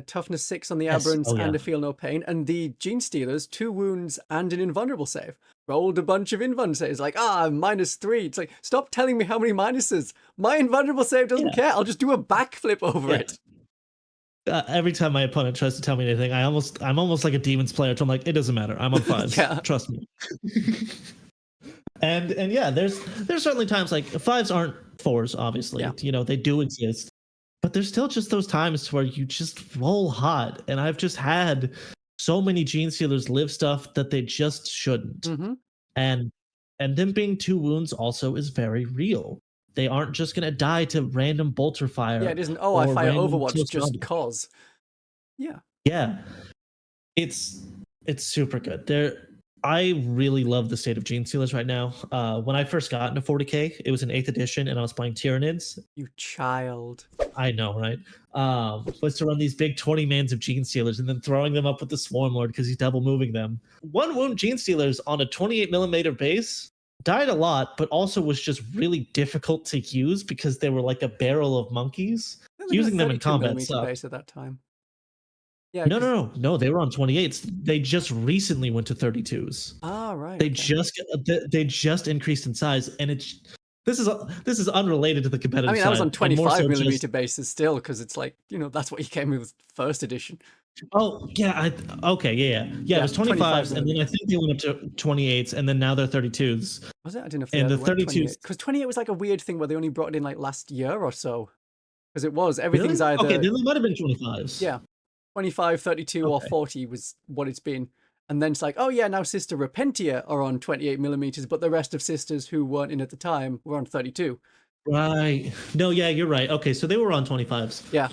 Toughness 6 on the aberrants and a feel no pain, and the Genestealers 2 wounds and an invulnerable save. Rolled a bunch of invuln saves, like -3. It's like, stop telling me how many minuses. My invulnerable save doesn't care. I'll just do a backflip over it. Every time my opponent tries to tell me anything, I'm almost like a demons player. So I'm like, it doesn't matter. I'm on 5s. Trust me. and yeah, there's certainly times like 5s aren't 4s. Obviously, they do exist. But there's still just those times where you just roll hot. And I've just had so many Genestealers live stuff that they just shouldn't. And them being 2 wounds also is very real. They aren't just going to die to random bolter fire. Yeah, it isn't, I fire Overwatch just cause. Yeah. Yeah. It's super good. I really love the state of Genestealers right now. When I first got into 40k, it was in 8th edition, and I was playing Tyranids. You child. I know, right? Was to run these big 20 mans of Genestealers and then throwing them up with the Swarm Lord because he's double moving them. 1 wound Genestealers on a 28mm base died a lot, but also was just really difficult to use because they were like a barrel of monkeys. Using them in combat base at that time. Yeah, no, they were on 28s. They just recently went to 32s. Right. They just increased in size, and this is unrelated to the competitive side. I was on 25mm bases still, because it's like, that's what you came with 1st edition. Oh yeah, It was 25s, and then I think they went up to 28s, and then now they're 32s. Was it? I didn't know if they the 32s, because 28 was like a weird thing where they only brought it in like last year or so, because it was everything's either then they might have been 25s. Yeah. 25, 32, or 40 was what it's been. And then it's like, now Sister Repentia are on 28mm, but the rest of Sisters who weren't in at the time were on 32. Right. No, yeah, you're right. Okay, so they were on 25s. Yeah.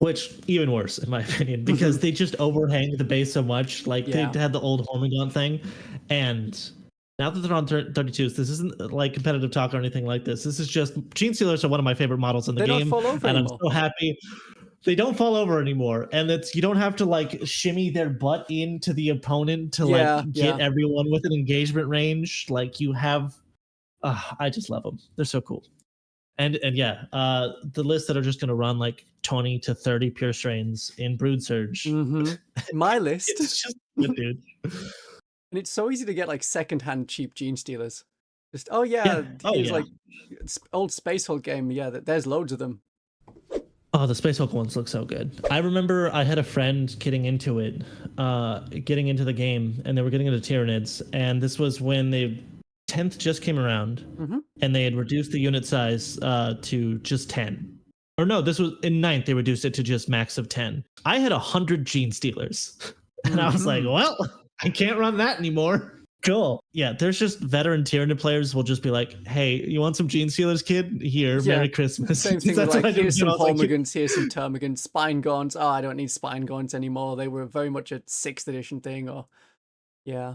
Which, even worse, in my opinion, because they just overhang the base so much. Like, they had the old Hormigaunt thing. And now that they're on 32s, this isn't like competitive talk or anything like this. This is just Genestealers are one of my favorite models in the game. They don't fall over and anymore. I'm so happy they don't fall over anymore. And it's, you don't have to like shimmy their butt into the opponent to get everyone with an engagement range. Like you have, I just love them. They're so cool. And yeah, the lists that are just going to run like 20 to 30 pure strains in Broodsurge. My list. It's just good, dude. And it's so easy to get like secondhand cheap Genestealers. Just here's like old Space Hulk game. Yeah, there's loads of them. Oh, the Space Hulk ones look so good. I remember I had a friend getting into it, getting into the game, and they were getting into Tyranids, and this was when the 10th just came around, and they had reduced the unit size to just 10. Or no, this was in 9th, they reduced it to just max of 10. I had 100 Genestealers, and I was like, well, I can't run that anymore. Cool. Yeah, there's just veteran Tyranid players will just be like, hey, you want some Genestealers, kid? Here, Merry Christmas. Same thing with like, here's some Hormigans, here's some Termagants, Spine Gaunts. Oh, I don't need Spine Gaunts anymore. They were very much a 6th edition thing, or yeah,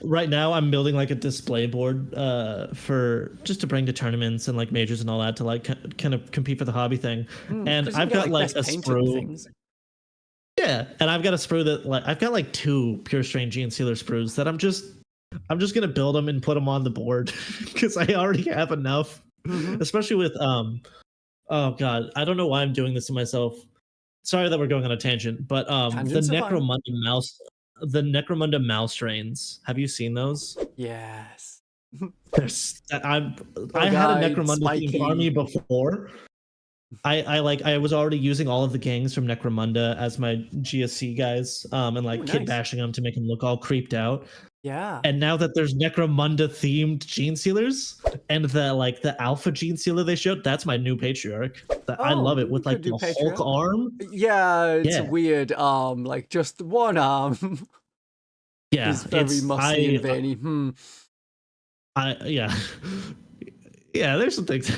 right now I'm building like a display board for just to bring to tournaments and like majors and all that to like kind of compete for the hobby thing. And I've got like a sprue. Yeah, and I've got a sprue that like I've got like 2 pure strain Genestealer sprues that I'm just gonna build them and put them on the board because I already have enough. Especially with oh god, I don't know why I'm doing this to myself. Sorry that we're going on a tangent, but the Necromunda mouse strains. Have you seen those? Yes. I had a Necromunda army before. I was already using all of the gangs from Necromunda as my GSC guys, and like kit bashing them to make them look all creeped out. Yeah. And now that there's Necromunda themed Genestealers and the alpha Genestealer they showed, that's my new patriarch. I love it with like the Hulk arm. Yeah, it's a weird arm, like just one arm. Yeah, it's very muscly and veiny. Yeah, there's some things.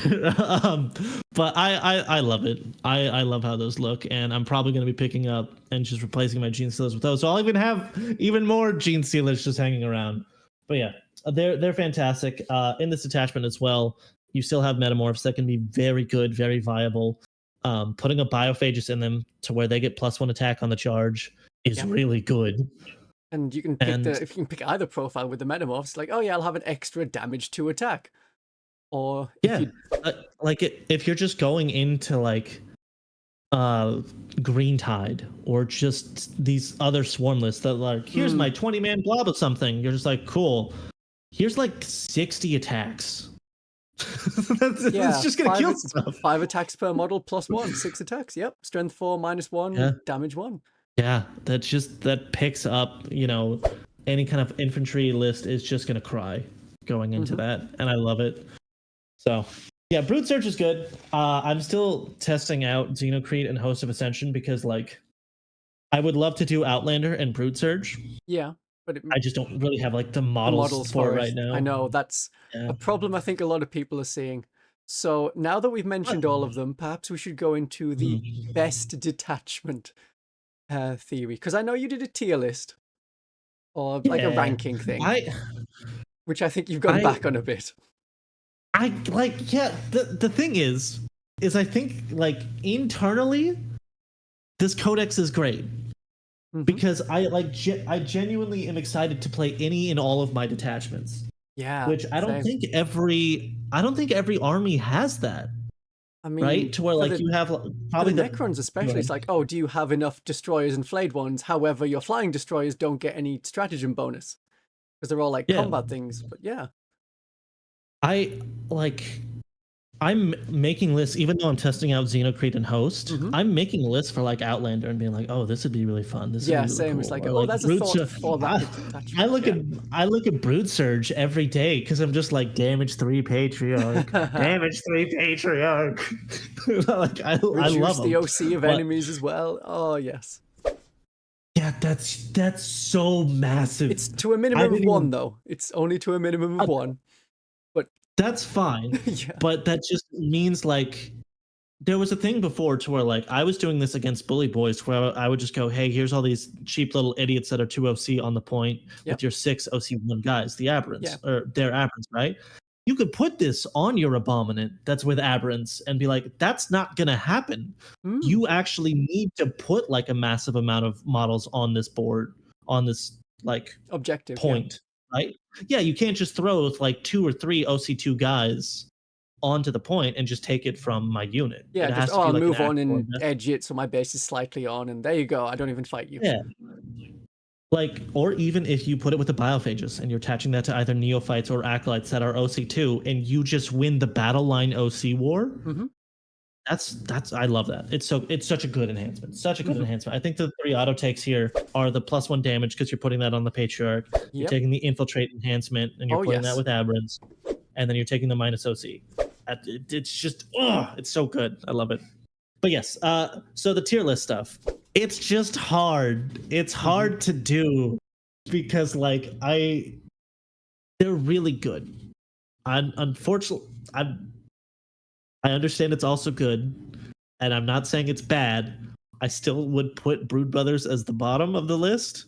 But I love it. I love how those look, and I'm probably going to be picking up and just replacing my Genestealers with those. So I'll even have even more Genestealers just hanging around. But yeah, they're fantastic. In this detachment as well, you still have Metamorphs that can be very good, very viable. Putting a Biophagus in them to where they get +1 attack on the charge is really good. And you can pick if you can pick either profile with the Metamorphs, like, oh yeah, I'll have an extra damage 2 attack. Or if you're just going into like Green Tide or just these other swarm lists that like here's my 20-man blob of something, you're just like, cool, here's like 60 attacks. It's just gonna kill stuff. 5 attacks per model +1, 6 attacks. Yep, strength 4 -1, damage 1. Yeah, that picks up, any kind of infantry list is just gonna cry going into that, and I love it. So, yeah, Broodsurge is good. I'm still testing out Xenocreed and Host of Ascension because, like, I would love to do Outlander and Broodsurge. Yeah, but I just don't really have, like, the models for it right now. I know, that's a problem I think a lot of people are seeing. So, now that we've mentioned all of them, perhaps we should go into the best detachment theory. Because I know you did a tier list, or like a ranking thing, which I think you've gone back on a bit. The thing is I think like internally this codex is great because I genuinely am excited to play any and all of my detachments. Yeah, which I don't think every army has that. I mean, right, to where like you have probably the Necrons especially. It's like, oh, do you have enough destroyers and flayed ones? However, your flying destroyers don't get any stratagem bonus because they're all like combat things. But yeah. I'm making lists, even though I'm testing out Xenocreed and Host. I'm making lists for like Outlander and being like, oh, this would be really fun. This would be same. Cool. It's like, oh, that's a thought for that. I look at Broodsurge every day because I'm just like damage 3 Patriarch, damage 3 Patriarch. Like I love the OC of enemies as well. Oh yes. Yeah, that's so massive. It's to a minimum of 1 though. It's only to a minimum of 1. That's fine, but that just means like there was a thing before to where like I was doing this against bully boys where I would just go, hey, here's all these cheap little idiots that are 2 OC on the point with your 6 OC1 guys, the aberrants, or their aberrants, right? You could put this on your abominant that's with aberrants and be like, that's not gonna happen. You actually need to put like a massive amount of models on this board, on this like objective point, right? Yeah, you can't just throw with like 2 or 3 OC2 guys onto the point and just take it from my unit. Yeah, it just I'll move on and edge it so my base is slightly on, and there you go. I don't even fight you. Yeah. Like, or even if you put it with the biophages and you're attaching that to either neophytes or acolytes that are OC2, and you just win the battle line OC war. That's I love that. It's such a good enhancement. Such a good enhancement. I think the 3 auto takes here are the +1 damage because you're putting that on the patriarch. You're taking the infiltrate enhancement and you're putting that with aberrants, and then you're taking the -OC. It's just it's so good. I love it. But yes, so the tier list stuff. It's just hard. It's hard to do because like they're really good. Unfortunately, I understand it's also good, and I'm not saying it's bad. I still would put Brood Brothers as the bottom of the list.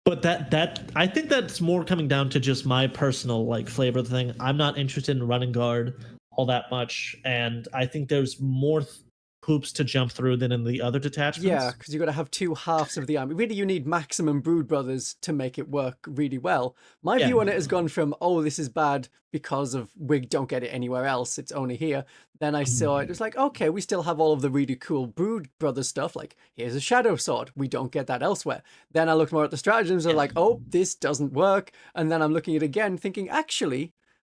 But that I think that's more coming down to just my personal like flavor of the thing. I'm not interested in running guard all that much, and I think there's more hoops to jump through than in the other detachments. Yeah, because you've got to have 2 halves of the army. Really, you need maximum Brood Brothers to make it work really well. My view on it has gone from, oh, this is bad because of we don't get it anywhere else, it's only here. Then I saw it was like, okay, we still have all of the really cool Brood Brothers stuff, like here's a Shadow Sword, we don't get that elsewhere. Then I looked more at the stratagems and like, oh, this doesn't work. And then I'm looking at it again thinking, actually,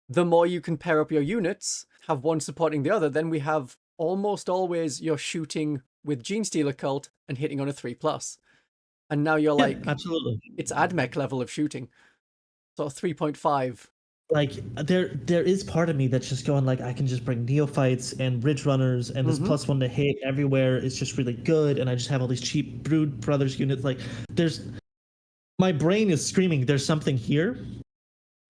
the more you can pair up your units, have one supporting the other, then we have almost always you're shooting with Genestealer Cult and hitting on a 3+. And now you're like, absolutely, it's AdMech level of shooting. So 3.5. Like there is part of me that's just going like, I can just bring neophytes and ridge runners and this +1 to hit everywhere is just really good, and I just have all these cheap Brood Brothers units. Like my brain is screaming there's something here.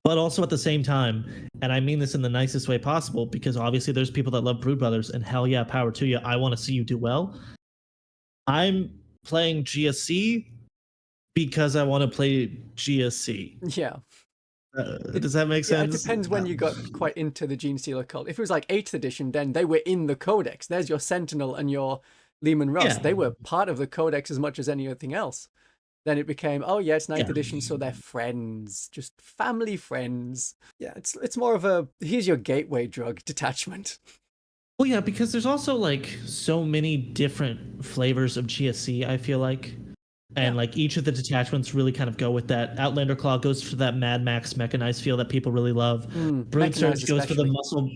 But also at the same time, and I mean this in the nicest way possible, because obviously there's people that love Brood Brothers, and hell yeah, power to you. I want to see you do well. I'm playing GSC because I want to play GSC. Yeah. Does that make sense? It depends when you got quite into the Genestealer Cult. If it was like 8th edition, then they were in the codex. There's your Sentinel and your Lehman Russ. They were part of the codex as much as anything else. Then it became, oh yeah, it's 9th edition, so they're friends, just family friends. Yeah, it's more of a, here's your gateway drug detachment. Well, yeah, because there's also like so many different flavors of GSC, I feel like. And like each of the detachments really kind of go with that. Outlander Claw goes for that Mad Max mechanized feel that people really love. Broodsurge goes for the muscle.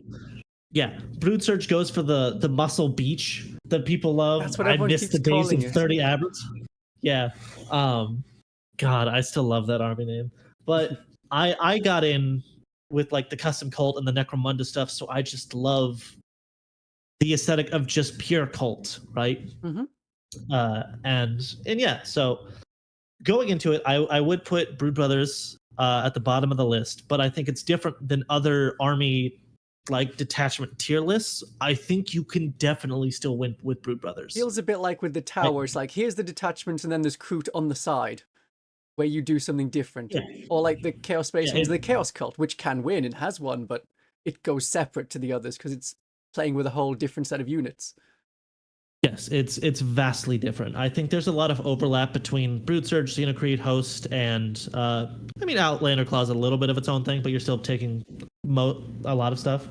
Yeah, Broodsurge goes for the muscle beach that people love. That's what everyone keeps calling it. I miss the days of 30 aberrants. Yeah. God, I still love that army name. But I got in with like the custom cult and the Necromunda stuff, so I just love the aesthetic of just pure cult, right? And yeah, so going into it, I would put Brood Brothers at the bottom of the list, but I think it's different than other army like detachment tier lists. I think you can definitely still win with Brood Brothers. Feels a bit like with the towers, like here's the detachments and then there's Kroot on the side where you do something different. Or like the Chaos Space Marines, the Chaos Cult, which can win and has won, but it goes separate to the others because it's playing with a whole different set of units. Yes, it's vastly different. I think there's a lot of overlap between Broodsurge, Xenocreed, Host, and I mean Outlander Claw is a little bit of its own thing, but you're still taking a lot of stuff.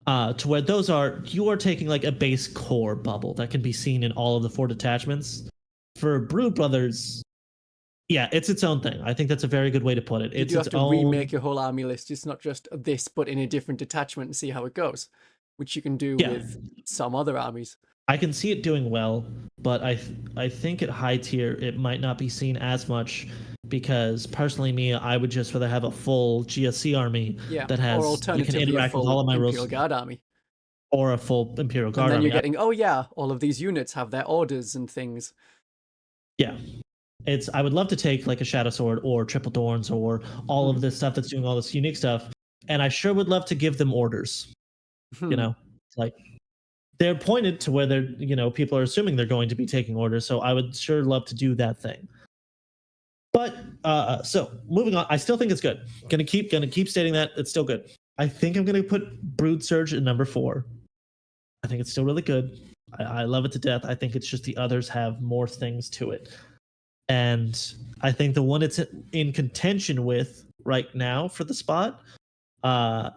To where you are taking like a base core bubble that can be seen in all of the 4 detachments. For Brood Brothers, yeah, it's its own thing. I think that's a very good way to put it. You have to remake your whole army list. It's not just this, but in a different detachment and see how it goes, which you can do with some other armies. I can see it doing well, but I think at high tier it might not be seen as much because personally, me, I would just rather have a full GSC army that has you can interact with all of my rules. Imperial Guard army. Or a full Imperial Guard army. And then you're getting, oh yeah, all of these units have their orders and things. Yeah. I would love to take like a Shadow Sword or Triple Thorns or all of this stuff that's doing all this unique stuff, and I sure would love to give them orders. You know, like they're pointed to where they're, you know, people are assuming they're going to be taking orders. So I would sure love to do that thing. But so moving on, I still think it's good. Gonna keep stating that it's still good. I think I'm gonna put Broodsurge at number 4. I think it's still really good. I love it to death. I think it's just the others have more things to it. And I think the one it's in contention with right now for the spot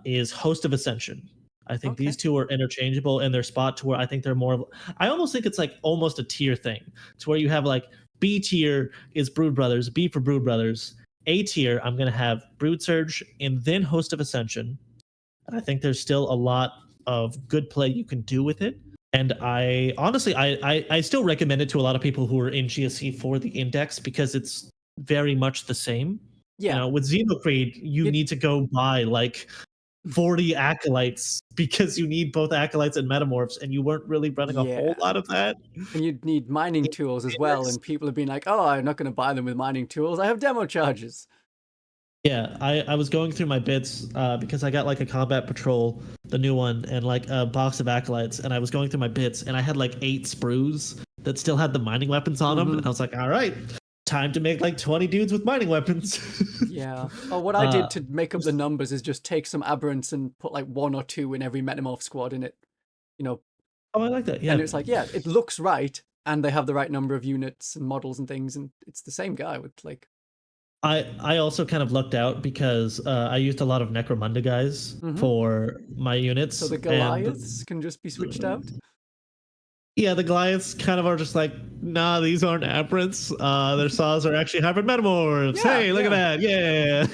is Host of Ascension. I think these two are interchangeable in their spot to where I think they're more. I almost think it's like almost a tier thing to where you have like B tier is Brood Brothers, B for Brood Brothers. A tier, I'm going to have Broodsurge and then Host of Ascension. And I think there's still a lot of good play you can do with it. And I honestly, I still recommend it to a lot of people who are in GSC for the index because it's very much the same. Yeah. You know, with Xenocreed, you need to go buy like 40 acolytes because you need both acolytes and metamorphs, and you weren't really running a whole lot of that. And you'd need mining tools as well, and people have been like, oh, I'm not going to buy them with mining tools. I have demo charges. Yeah, I was going through my bits because I got like a combat patrol, the new one, and like a box of acolytes, and I was going through my bits, and I had like 8 sprues that still had the mining weapons on them, and I was like, all right, time to make like 20 dudes with mining weapons. Yeah. Oh, what I did to make up the numbers is just take some aberrants and put like 1 or 2 in every Metamorph squad in it. You know. Oh, I like that. Yeah. And it's like, yeah, it looks right, and they have the right number of units and models and things, and it's the same guy with like. I also kind of lucked out because I used a lot of Necromunda guys for my units. So the Goliaths can just be switched out? Yeah, the Goliaths kind of are just like, nah, these aren't aberrants. Their saws are actually hybrid metamorphs. Yeah, hey, look at that. Yeah.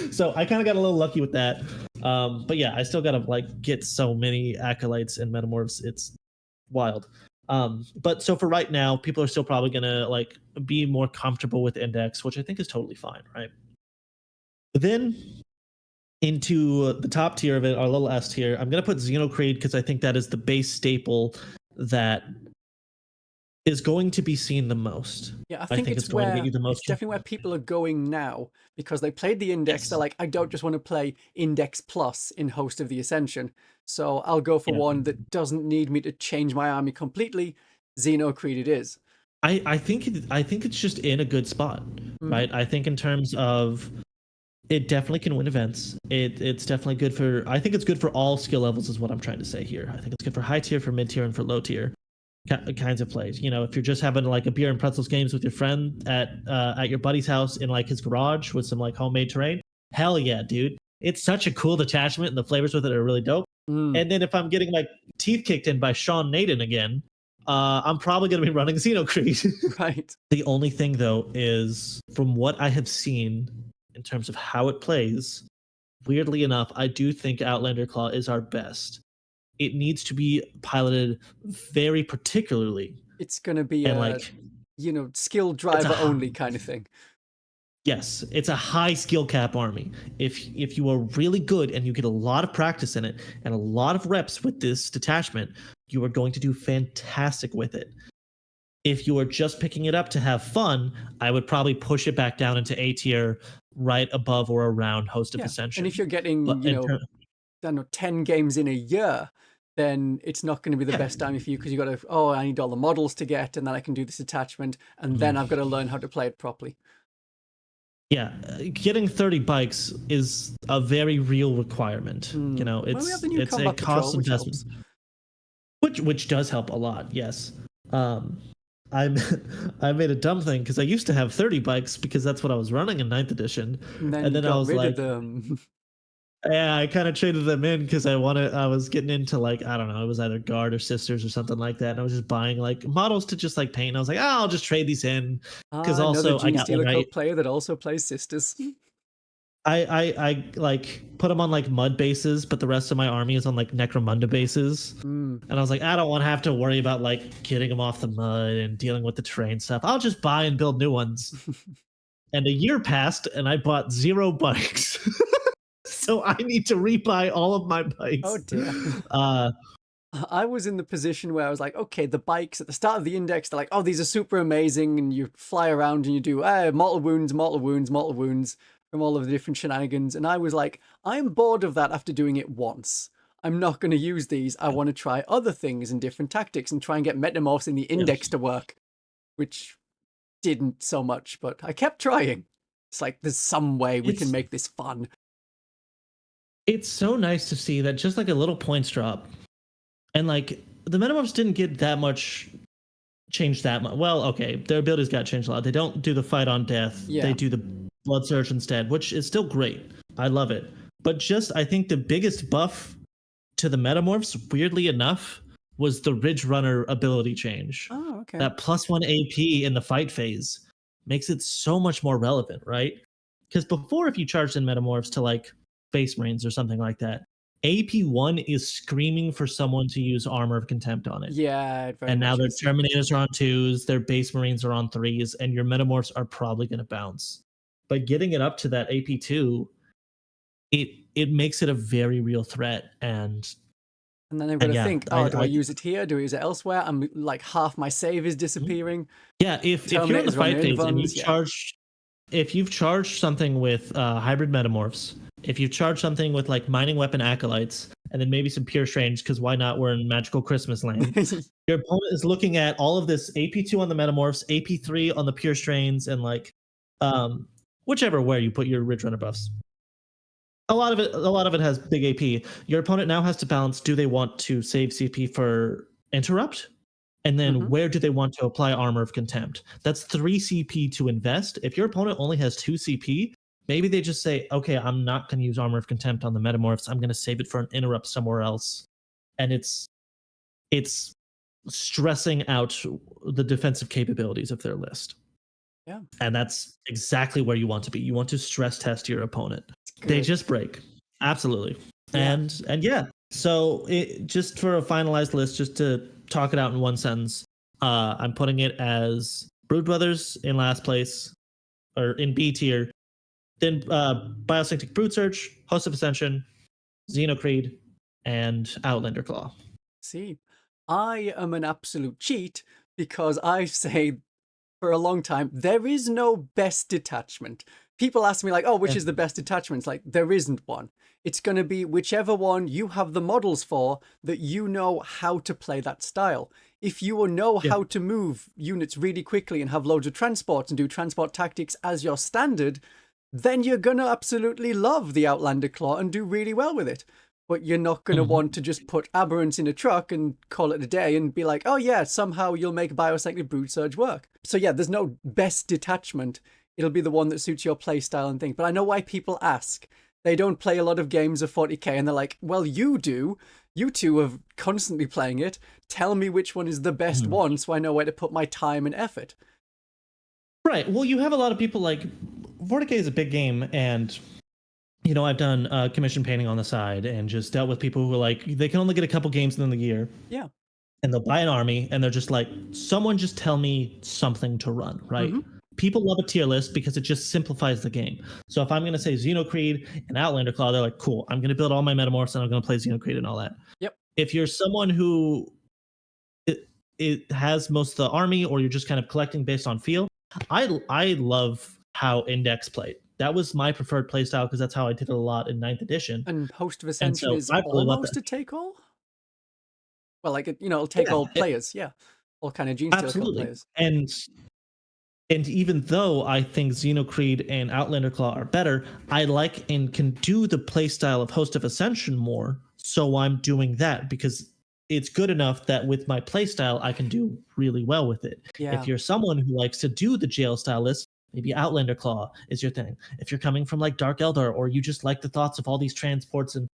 So I kind of got a little lucky with that. But yeah, I still got to like get so many acolytes and metamorphs. It's wild. But so for right now, people are still probably gonna like be more comfortable with index, which I think is totally fine, right? But then into the top tier of it, our little S tier, I'm gonna put Xenocreed because I think that is the base staple that is going to be seen the most. Yeah, I think it's going to get you the most. It's definitely where people are going now because they played the index. Yes. They're like, I don't just want to play index plus in Host of the Ascension. So I'll go for one that doesn't need me to change my army completely. Xenocreed it is. I think it's just in a good spot, right? I think in terms of it definitely can win events. It's definitely good for. I think it's good for all skill levels, is what I'm trying to say here. I think it's good for high tier, for mid tier, and for low tier kinds of plays. You know, if you're just having like a beer and pretzels games with your friend at your buddy's house in like his garage with some like homemade terrain, hell yeah, dude! It's such a cool detachment, and the flavors with it are really dope. And then if I'm getting my teeth kicked in by Sean Naden again, I'm probably going to be running Xenocreed. Right. The only thing though is, from what I have seen in terms of how it plays, weirdly enough, I do think Outrider Claw is our best. It needs to be piloted very particularly. It's going to be skill driver only kind of thing. Yes, it's a high skill cap army. If you are really good and you get a lot of practice in it and a lot of reps with this detachment, you are going to do fantastic with it. If you are just picking it up to have fun, I would probably push it back down into A tier, right above or around Host of Ascension. And if you're getting, 10 games in a year, then it's not going to be the best time for you because you got to, I need all the models to get, and then I can do this attachment, and then I've got to learn how to play it properly. Yeah, getting 30 bikes is a very real requirement. You know, it's a cost investment, which does help a lot. Yes, I made a dumb thing because I used to have 30 bikes because that's what I was running in 9th edition, and then I was like, yeah, I kind of traded them in because I was getting into like, I don't know, it was either Guard or Sisters or something like that, and I was just buying like models to just like paint. And I was like, I'll just trade these in because also I got Genestealer Cult player that also plays Sisters. I like put them on like mud bases, but the rest of my army is on like Necromunda bases. And I was like, I don't want to have to worry about like getting them off the mud and dealing with the terrain stuff. I'll just buy and build new ones. And a year passed, and I bought 0 bikes. So I need to rebuy all of my bikes. Oh dear. I was in the position where I was like, okay, the bikes at the start of the index, they're like, oh, these are super amazing, and you fly around and you do mortal wounds from all of the different shenanigans. And I was like, I'm bored of that after doing it once. I'm not going to use these. I want to try other things and different tactics and try and get Metamorphs in the index to work, which didn't so much, but I kept trying. It's like, there's some way we can make this fun. It's so nice to see that just like a little points drop. And like, the Metamorphs didn't get that much changed that much. Well, okay, their abilities got changed a lot. They don't do the fight on death. Yeah. They do the blood surge instead, which is still great. I love it. But just, I think the biggest buff to the Metamorphs, weirdly enough, was the Ridge Runner ability change. Oh, okay. That +1 AP in the fight phase makes it so much more relevant, right? Because before, if you charged in Metamorphs to like Space Marines or something like that, AP1 is screaming for someone to use Armor of Contempt on it. Yeah. And now their Terminators are on 2s, their Base Marines are on 3s, and your Metamorphs are probably going to bounce. But getting it up to that AP2, it makes it a very real threat. And then they've got to think, do I use it here? Do I use it elsewhere? I'm like, half my save is disappearing. Yeah, if you're in the fight phase and you charge, if you've charged something with hybrid Metamorphs, if you've charged something with like Mining Weapon Acolytes, and then maybe some Pure Strange, because why not? We're in Magical Christmas land. Your opponent is looking at all of this AP2 on the Metamorphs, AP3 on the Pure Strains, and like whichever where you put your Ridge Runner buffs. A lot of it has big AP. Your opponent now has to balance, do they want to save CP for Interrupt? And then where do they want to apply Armor of Contempt? That's 3 CP to invest. If your opponent only has 2 CP, maybe they just say, okay, I'm not going to use Armor of Contempt on the Metamorphs. I'm going to save it for an Interrupt somewhere else. And it's stressing out the defensive capabilities of their list. Yeah. And that's exactly where you want to be. You want to stress test your opponent. They just break. Absolutely. Yeah. And yeah. So just for a finalized list, just to talk it out in one sentence, I'm putting it as Brood Brothers in last place, or in B tier, then Biosanctic Broodsurge, Host of Ascension, Xenocreed, and Outrider Claw. See, I am an absolute cheat because I say for a long time, there is no best detachment. People ask me like, oh, which is the best detachment? It's like, there isn't one. It's going to be whichever one you have the models for that you know how to play that style. If you know how to move units really quickly and have loads of transports and do transport tactics as your standard, then you're going to absolutely love the Outrider Claw and do really well with it. But you're not going to want to just put Aberrants in a truck and call it a day and be like, oh yeah, somehow you'll make Biosanctic Broodsurge work. So yeah, there's no best detachment. It'll be the one that suits your play style and thing. But I know why people ask. They don't play a lot of games of 40k and they're like, well, you do. You two are constantly playing it. Tell me which one is the best one so I know where to put my time and effort. Right. Well, you have a lot of people like 40k is a big game, and you know, I've done commission painting on the side and just dealt with people who are like, they can only get a couple games in the year. Yeah. And they'll buy an army and they're just like, someone just tell me something to run, right? People love a tier list because it just simplifies the game. So if I'm going to say Xenocreed and Outrider Claw, they're like, cool, I'm going to build all my Metamorphs and I'm going to play Xenocreed and all that. Yep. If you're someone who it has most of the army, or you're just kind of collecting based on feel, I love how Index played. That was my preferred playstyle because that's how I did it a lot in 9th edition. And Host of Ascension is almost a take-all? Well, like, it'll take all players, all kind of Genestealer Cult players. And even though I think Xenocreed and Outrider Claw are better, I like and can do the playstyle of Host of Ascension more, so I'm doing that because it's good enough that with my playstyle, I can do really well with it. Yeah. If you're someone who likes to do the jail style list, maybe Outrider Claw is your thing. If you're coming from like Dark Eldar, or you just like the thoughts of all these transports and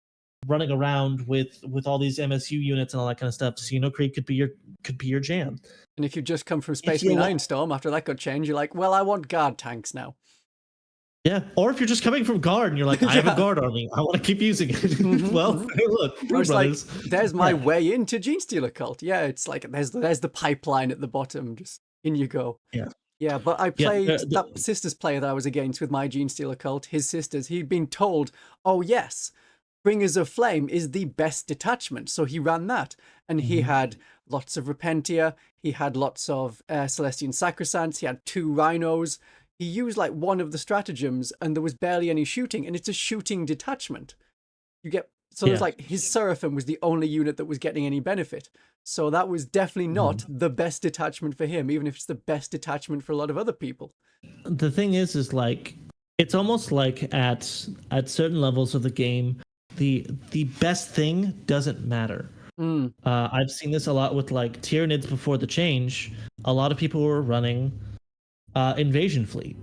running around with all these MSU units and all that kind of stuff, Xenocreed could be your jam. And if you just come from Space Marine Ironstorm after that got changed, you're like, well, I want guard tanks now. Yeah, or if you're just coming from guard and you're like, I have a guard army, I want to keep using it. Well, hey, look, it's like, there's my way into Genestealer Cult. Yeah, it's like there's the pipeline at the bottom. Just in you go. Yeah, but I played that Sisters player that I was against with my Genestealer Cult. His sisters, he'd been told, oh yes, Bringers of Flame is the best detachment. So he ran that. And he had lots of Repentia. He had lots of Celestian Sacrosancts. He had 2 Rhinos. He used like one of the stratagems and there was barely any shooting. And it's a shooting detachment. You get So there's like his Seraphim was the only unit that was getting any benefit. So that was definitely not the best detachment for him, even if it's the best detachment for a lot of other people. The thing is like it's almost like at certain levels of the game, the best thing doesn't matter. I've seen this a lot with like Tyranids before the change. A lot of people were running Invasion Fleet,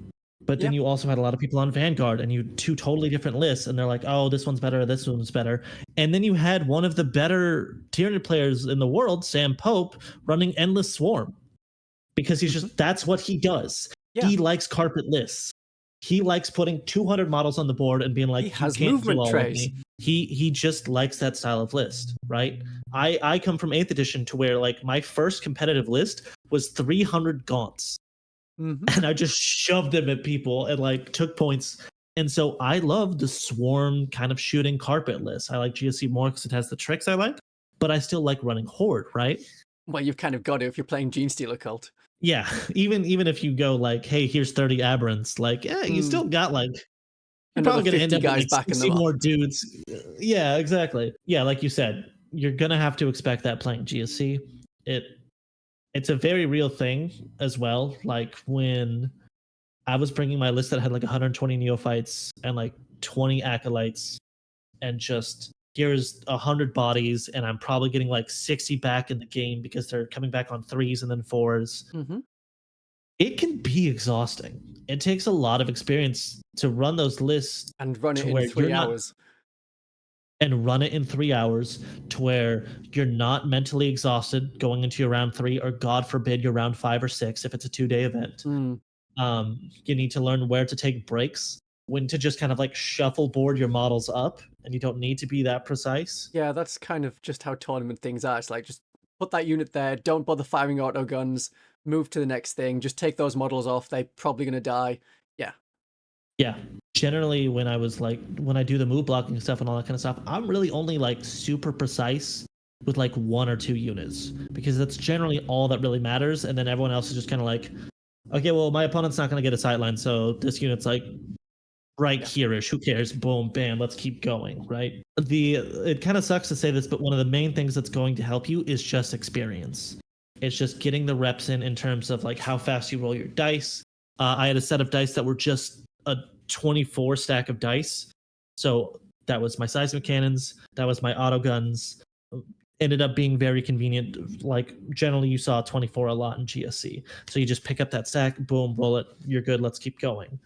but then you also had a lot of people on Vanguard, and you had two totally different lists, and they're like, oh, this one's better, this one's better. And then you had one of the better Tyranid players in the world, Sam Pope, running Endless Swarm, because he's just that's what he does. He likes carpet lists. He likes putting 200 models on the board and being like, he has movement trays. He just likes that style of list, right? I come from 8th edition to where like my first competitive list was 300 gaunts. And I just shoved them at people and like took points. And so I love the swarm kind of shooting carpet list. I like GSC more because it has the tricks I like, but I still like running Horde, right? Well, you've kind of got to if you're playing Genestealer Cult. Yeah, even if you go like, hey, here's 30 aberrants, like, yeah, you still got like you're another probably gonna end up guys with like backing 60 them more up. dudes. Yeah, exactly. Yeah, like you said, you're gonna have to expect that playing GSC. It's a very real thing as well. Like when I was bringing my list that had like 120 neophytes and like 20 acolytes, and just here's 100 bodies, and I'm probably getting like 60 back in the game because they're coming back on 3s and then 4s. It can be exhausting. It takes a lot of experience to run those lists and run it in 3 hours. And run it in 3 hours to where you're not mentally exhausted going into your round 3, or God forbid your round 5 or 6 if it's a 2-day event. You need to learn where to take breaks, when to just kind of like shuffle board your models up, and you don't need to be that precise. Yeah, that's kind of just how tournament things are. It's like, just put that unit there, don't bother firing auto guns, move to the next thing, just take those models off, they're probably going to die. Yeah. Generally, when I do the move blocking stuff and all that kind of stuff, I'm really only like super precise with like 1 or 2 units, because that's generally all that really matters. And then everyone else is just kind of like, okay, well, my opponent's not going to get a sightline, so this unit's like right here-ish. Who cares? Boom, bam, let's keep going, right? It kind of sucks to say this, but one of the main things that's going to help you is just experience. It's just getting the reps in terms of like how fast you roll your dice. I had a set of dice that were just a 24 stack of dice. So that was my seismic cannons, that was my auto guns. Ended up being very convenient. Like generally you saw 24 a lot in GSC. So you just pick up that stack, boom, roll it, you're good, let's keep going.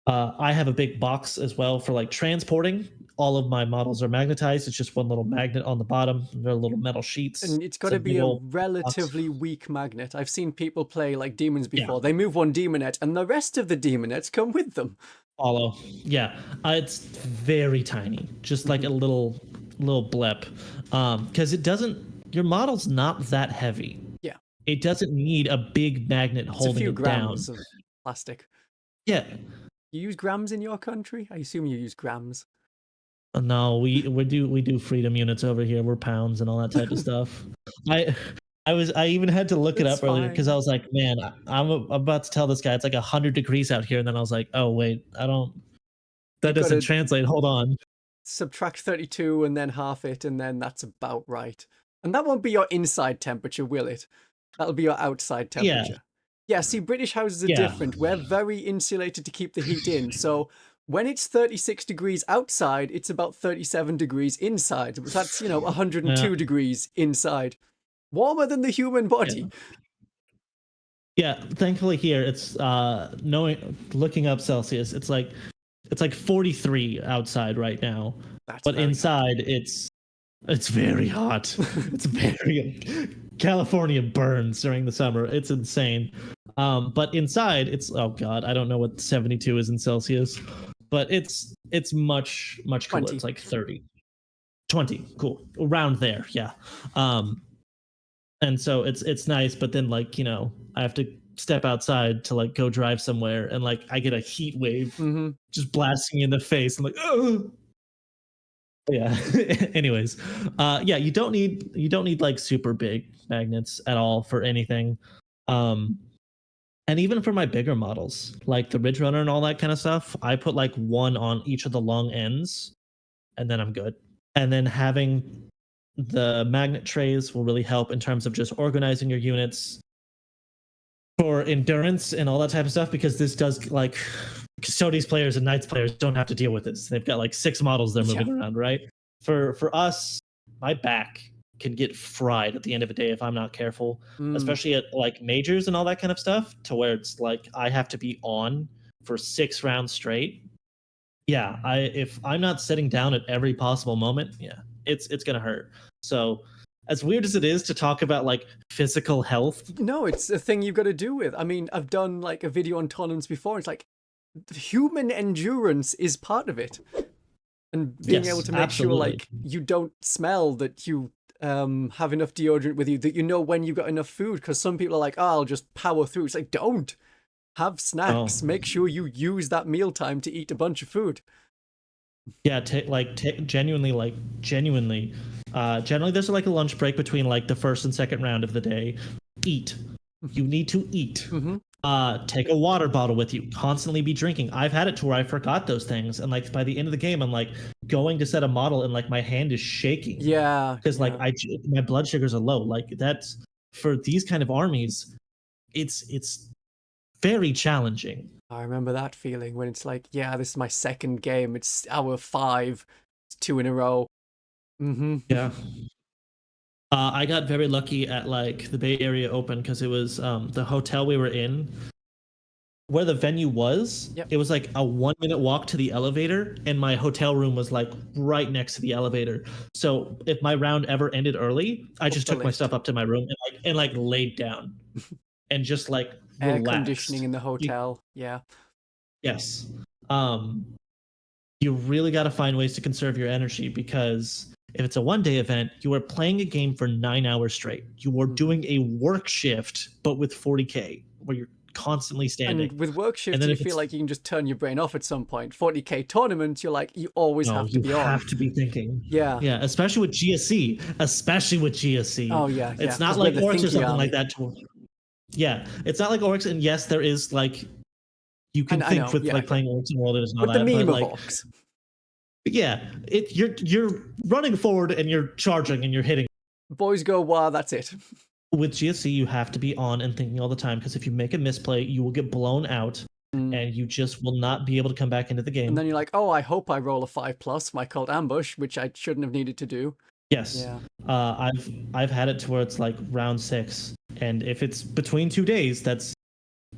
I have a big box as well for like transporting. All of my models are magnetized. It's just one little magnet on the bottom. They're little metal sheets. And it's got to be a relatively weak magnet. I've seen people play like demons before. They move one demonet and the rest of the demonettes come with them. Follow. Yeah. It's very tiny. Just like a little blep. Because your model's not that heavy. Yeah. It doesn't need a big magnet holding it down. It's a few grams of plastic. Yeah. You use grams in your country? I assume you use grams. No, we do freedom units over here. We're pounds and all that type of stuff. I even had to look it up earlier because I was like, man, I'm about to tell this guy it's like 100 degrees out here, and then I was like, oh wait, that doesn't translate. Hold on. Subtract 32 and then half it, and then that's about right. And that won't be your inside temperature, will it? That'll be your outside temperature. Yeah, see, British houses are different. We're very insulated to keep the heat in. So when it's 36 degrees outside, it's about 37 degrees inside. That's, 102 degrees inside. Warmer than the human body. Yeah, thankfully here it's looking up Celsius, it's like 43 outside right now. But inside it's very hot. It's very California burns during the summer. It's insane. But inside it's, oh god, I don't know what 72 is in Celsius, but it's much cooler. 20. It's like 30. 20. Cool. Around there, yeah. And so it's nice, but then like, I have to step outside to like go drive somewhere, and like I get a heat wave just blasting me in the face. I'm like, oh. Yeah. Anyways, you don't need like super big magnets at all for anything. And even for my bigger models, like the Ridge Runner and all that kind of stuff, I put like one on each of the long ends, and then I'm good. And then having the magnet trays will really help in terms of just organizing your units for endurance and all that type of stuff, because this does, like, Custodes players and Knights players don't have to deal with this. They've got like 6 models they're moving around, right? For us, my back can get fried at the end of the day if I'm not careful, especially at like majors and all that kind of stuff, to where it's like I have to be on for 6 rounds straight. Yeah, if I'm not sitting down at every possible moment, it's gonna hurt. So as weird as it is to talk about like physical health, no, it's a thing you've got to do with. I mean, I've done like a video on tournaments before. It's like human endurance is part of it, and being able to make sure like you don't smell, that you have enough deodorant with you, that you know when you've got enough food, because some people are like, oh, I'll just power through. It's like, don't. Have snacks. Make sure you use that mealtime to eat a bunch of food. Yeah, genuinely, generally, there's like a lunch break between like the first and second round of the day. Eat. You need to eat. Take a water bottle with you. Constantly be drinking. I've had it to where I forgot those things, and like by the end of the game, I'm like going to set a model, and like my hand is shaking. Yeah, because like my blood sugars are low. Like that's, for these kind of armies, it's very challenging. I remember that feeling when it's like, yeah, this is my second game. It's hour 5. It's 2 in a row. Yeah. I got very lucky at like the Bay Area Open, because it was the hotel we were in, where the venue was. It was like a 1-minute walk to the elevator, and my hotel room was like right next to the elevator. So if my round ever ended early, I just took my stuff up to my room and laid down and just like air relaxed. Conditioning in the hotel. Yes. You really got to find ways to conserve your energy, because if it's a 1-day event, you are playing a game for 9 hours straight. You are doing a work shift, but with 40k, where you're constantly standing. And with work shifts, you feel like you can just turn your brain off at some point. 40k tournaments, you're like, you always have to be on. You have to be thinking. Yeah, especially with GSC. Oh yeah, it's not like Orcs or something like that. It's not like Orcs, and yes, there is like, you can think with like playing Orcs and World and all that. With the meme of like, Orcs. Yeah, you're running forward and you're charging and you're hitting. Boys go, wow, that's it. With GSC, you have to be on and thinking all the time, because if you make a misplay, you will get blown out, and you just will not be able to come back into the game. And then you're like, oh, I hope I roll a 5+ my cult ambush, which I shouldn't have needed to do. Yes. Yeah. I've had it to where it's like round 6, and if it's between 2 days, that's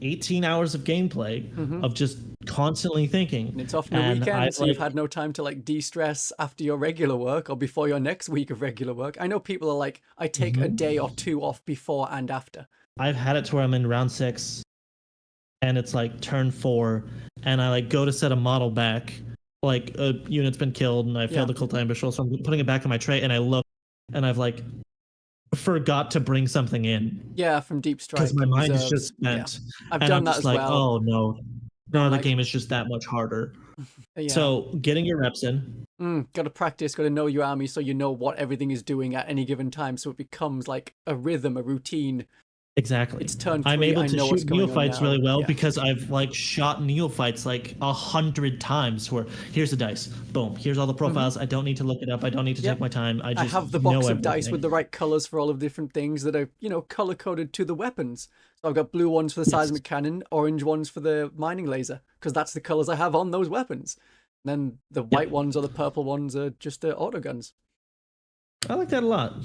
18 hours of gameplay of just constantly thinking. And it's often a weekend, so you've had no time to like de-stress after your regular work or before your next week of regular work. I know people are like, I take a day or 2 off before and after. I've had it to where I'm in round 6, and it's like turn 4, and I like go to set a model back, like a unit's been killed, and I failed the cult ambush, so I'm putting it back in my tray, and I look, and I've like forgot to bring something in. Yeah, from Deep Strike. Because my mind is just spent. I've done that as well. Oh no, the game is just that much harder. So getting your reps in. Got to practice, got to know your army, so you know what everything is doing at any given time, so it becomes like a rhythm, a routine. Exactly. It's turn 3. I'm able to shoot neophytes really well, because I've like shot neophytes like 100 times, where here's the dice, boom, here's all the profiles. I don't need to look it up. I don't need to take my time. I have the box of dice with the right colors for all of the different things that are, color coded to the weapons. So I've got blue ones for the seismic cannon, orange ones for the mining laser, because that's the colors I have on those weapons. And then the white ones or the purple ones are just the auto guns. I like that a lot.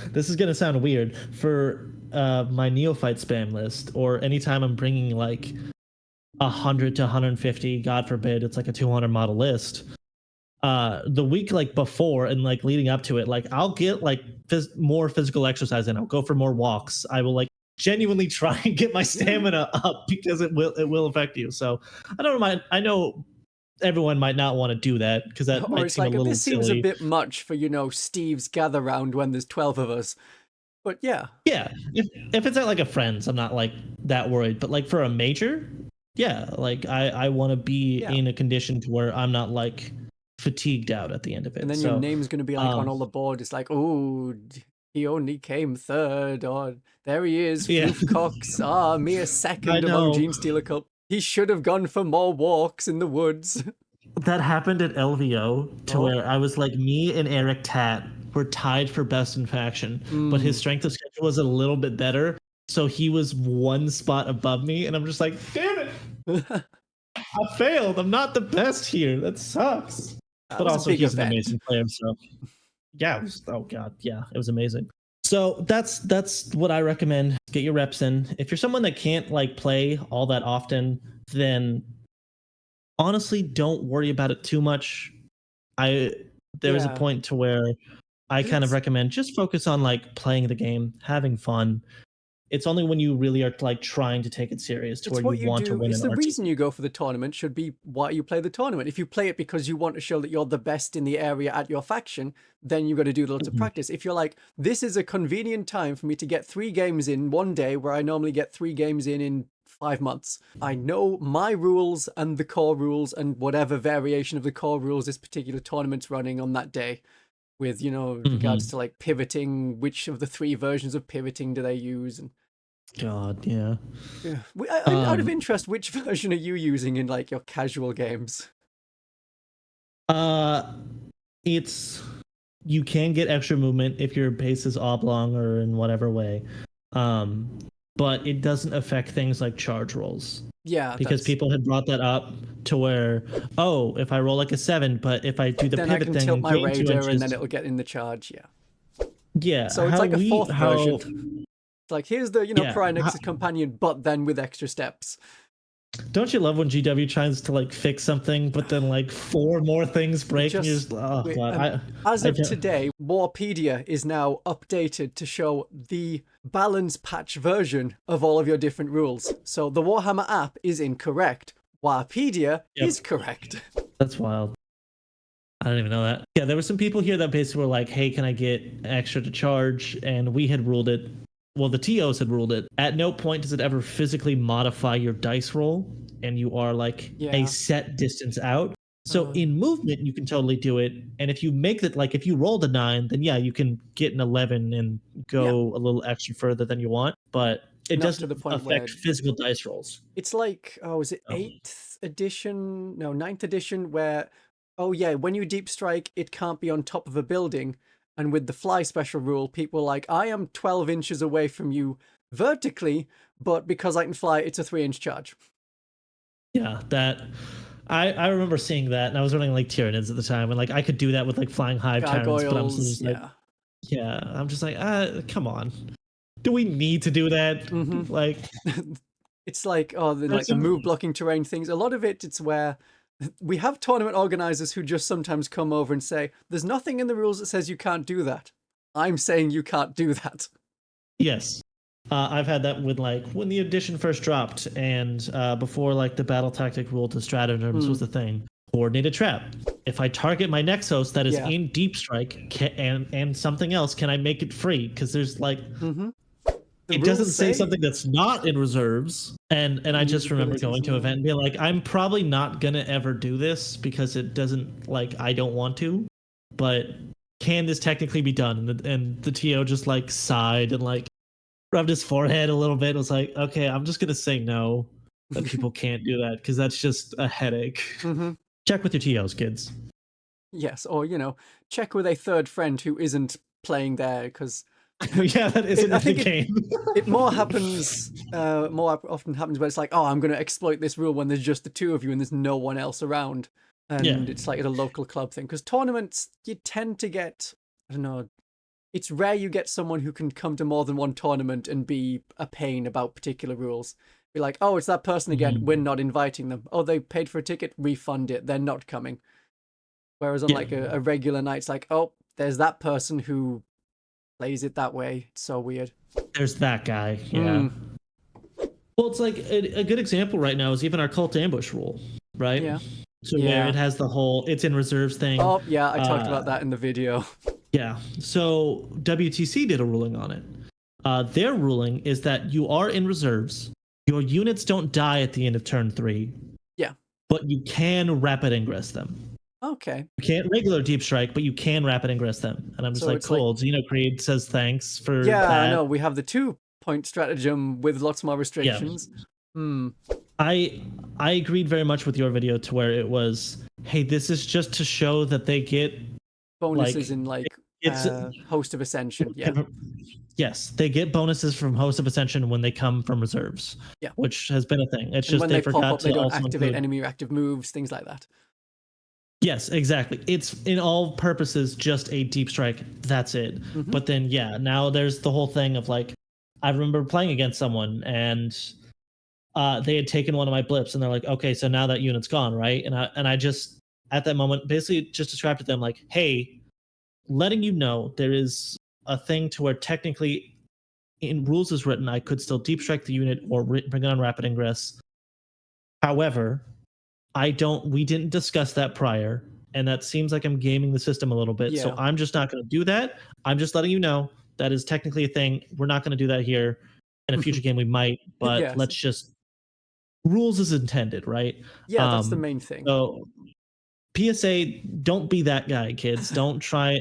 This is gonna sound weird for my neophyte spam list, or anytime I'm bringing like 100 to 150, God forbid it's like a 200 model list. The week like before and like leading up to it, like I'll get like more physical exercise in. I'll go for more walks. I will like genuinely try and get my stamina up, because it will affect you. So I don't mind. I know everyone might not want to do that, because that might seem a little this silly. Seems a bit much for Steve's gather round when there's 12 of us. But yeah, if it's at like a friend's, I'm not like that worried. But like for a major, like I want to be in a condition to where I'm not like fatigued out at the end of it. And then your name's going to be like on all the board. It's like, oh, he only came 3rd, or there he is, Floof Cox, mere 2nd among Genestealer Cult. He should have gone for more walks in the woods. that happened at LVO to where I was like, me and Eric Tat were tied for best in faction, but his strength of schedule was a little bit better. So he was one spot above me, and I'm just like, damn it. I failed. I'm not the best here. That sucks. But also, he's an amazing player. So, yeah. Oh god, yeah, it was amazing. So that's what I recommend. Get your reps in. If you're someone that can't like play all that often, then honestly, don't worry about it too much. There was a point to where I kind of recommend just focus on like playing the game, having fun. It's only when you really are like trying to take it serious to where you want to win. It's the reason you go for the tournament should be why you play the tournament. If you play it because you want to show that you're the best in the area at your faction, then you've got to do lots of practice. If you're like, this is a convenient time for me to get 3 games in one day where I normally get 3 games in 5 months. I know my rules and the core rules and whatever variation of the core rules this particular tournament's running on that day. With, you know, regards to like pivoting, which of the 3 versions of pivoting do they use? And God, yeah. Out of interest, which version are you using in like your casual games? It's you can get extra movement if your base is oblong or in whatever way, but it doesn't affect things like charge rolls. Yeah, because people had brought that up to where, oh, if I roll like a 7, but if I do the pivot thing, then I can tilt my raider and then it'll get in the charge. Yeah. Yeah. So it's like a 4th version. It's like, here's the, Prior Nexus companion, but then with extra steps. Don't you love when GW tries to like fix something, but then like 4 more things break? And you're just, oh god! As of today, Warpedia is now updated to show the balance patch version of all of your different rules. So the Warhammer app is incorrect. Warpedia is correct. That's wild. I don't even know that. Yeah, there were some people here that basically were like, "Hey, can I get extra to charge?" And we had ruled it. Well, the TOs had ruled it. At no point does it ever physically modify your dice roll, and you are like a set distance out. So in movement, you can totally do it. And if you make it, like if you rolled a 9, then yeah, you can get an 11 and go a little extra further than you want. But it doesn't affect physical dice rolls. It's like, was it 8th edition? No, 9th edition, where, when you deep strike, it can't be on top of a building. And with the fly special rule, people are like, I am 12 inches away from you vertically, but because I can fly, it's a 3-inch charge. Yeah, that I remember seeing that, and I was running like Tyranids at the time, and like I could do that with like flying hive tyrants, but I'm just like, I'm just like, come on, do we need to do that? Like, it's like the move blocking terrain things. A lot of it's where we have tournament organizers who just sometimes come over and say, there's nothing in the rules that says you can't do that. I'm saying you can't do that. Yes. I've had that with like when the edition first dropped and before like the battle tactic rule to stratagems was the thing. Coordinated trap. If I target my Nexos that is in deep strike and something else, can I make it free? Because there's like... It doesn't say something that's not in reserves. And I just remember going to an event and being like, I'm probably not going to ever do this because it doesn't, like, I don't want to. But can this technically be done? And the TO just, like, sighed and, like, rubbed his forehead a little bit. It was like, okay, I'm just going to say no, that people can't do that because that's just a headache. Check with your TOs, kids. Yes, or, check with a third friend who isn't playing there because... that isn't the game. It more often happens where it's like, I'm going to exploit this rule when there's just the 2 of you and there's no one else around. And it's like at a local club thing. Because tournaments, you tend to get, I don't know, it's rare you get someone who can come to more than one tournament and be a pain about particular rules. Be like, it's that person again, we're not inviting them. Oh, they paid for a ticket, refund it, they're not coming. Whereas on like a regular night, it's like, there's that person who plays it that way. It's so weird. There's that guy. Yeah. Well, it's like a good example right now is even our cult ambush rule, right? Yeah. So where it has the whole it's in reserves thing. Oh yeah, I talked about that in the video. Yeah. So WTC did a ruling on it. Their ruling is that you are in reserves. Your units don't die at the end of turn 3. Yeah. But you can rapid ingress them. Okay. You can't regular deep strike, but you can rapid ingress them. And I'm just like, cool. Xenocreed says thanks for that. Yeah, I know. We have the 2-point stratagem with lots more restrictions. I agreed very much with your video to where it was hey, this is just to show that they get bonuses in it's Host of Ascension. Yeah. Yes, they get bonuses from Host of Ascension when they come from reserves. Yeah. Which has been a thing. It's and just when they pop forgot up, they to don't also activate include... enemy reactive moves, things like that. Yes, exactly. It's in all purposes just a deep strike. That's it. Mm-hmm. But then, yeah, now there's the whole thing of like, I remember playing against someone and they had taken one of my blips, and they're like, okay, so now that unit's gone, right? And I just at that moment basically just described to them like, hey, letting you know there is a thing to where technically in rules is written I could still deep strike the unit or bring it on rapid ingress. However, we didn't discuss that prior, and that seems like I'm gaming the system a little bit. Yeah. So I'm just not going to do that. I'm just letting you know that is technically a thing. We're not going to do that here. In a future game we might, but yes. Let's just rules as intended, right? Yeah, that's the main thing. So PSA, don't be that guy, kids. Don't try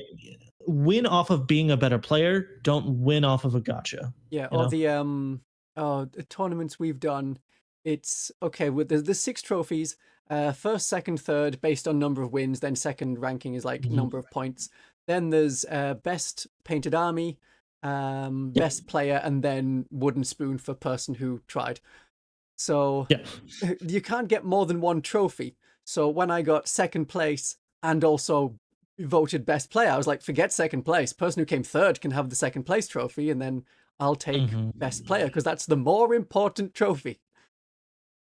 win off of being a better player. Don't win off of a gotcha. Yeah, or the tournaments we've done. It's okay with there's 6 trophies. First, second, third, based on number of wins. Then second ranking is like number of points. Then there's best painted army, best player, and then wooden spoon for person who tried. So you can't get more than one trophy. So when I got second place and also voted best player, I was like, forget second place. Person who came third can have the second place trophy, and then I'll take best player because that's the more important trophy.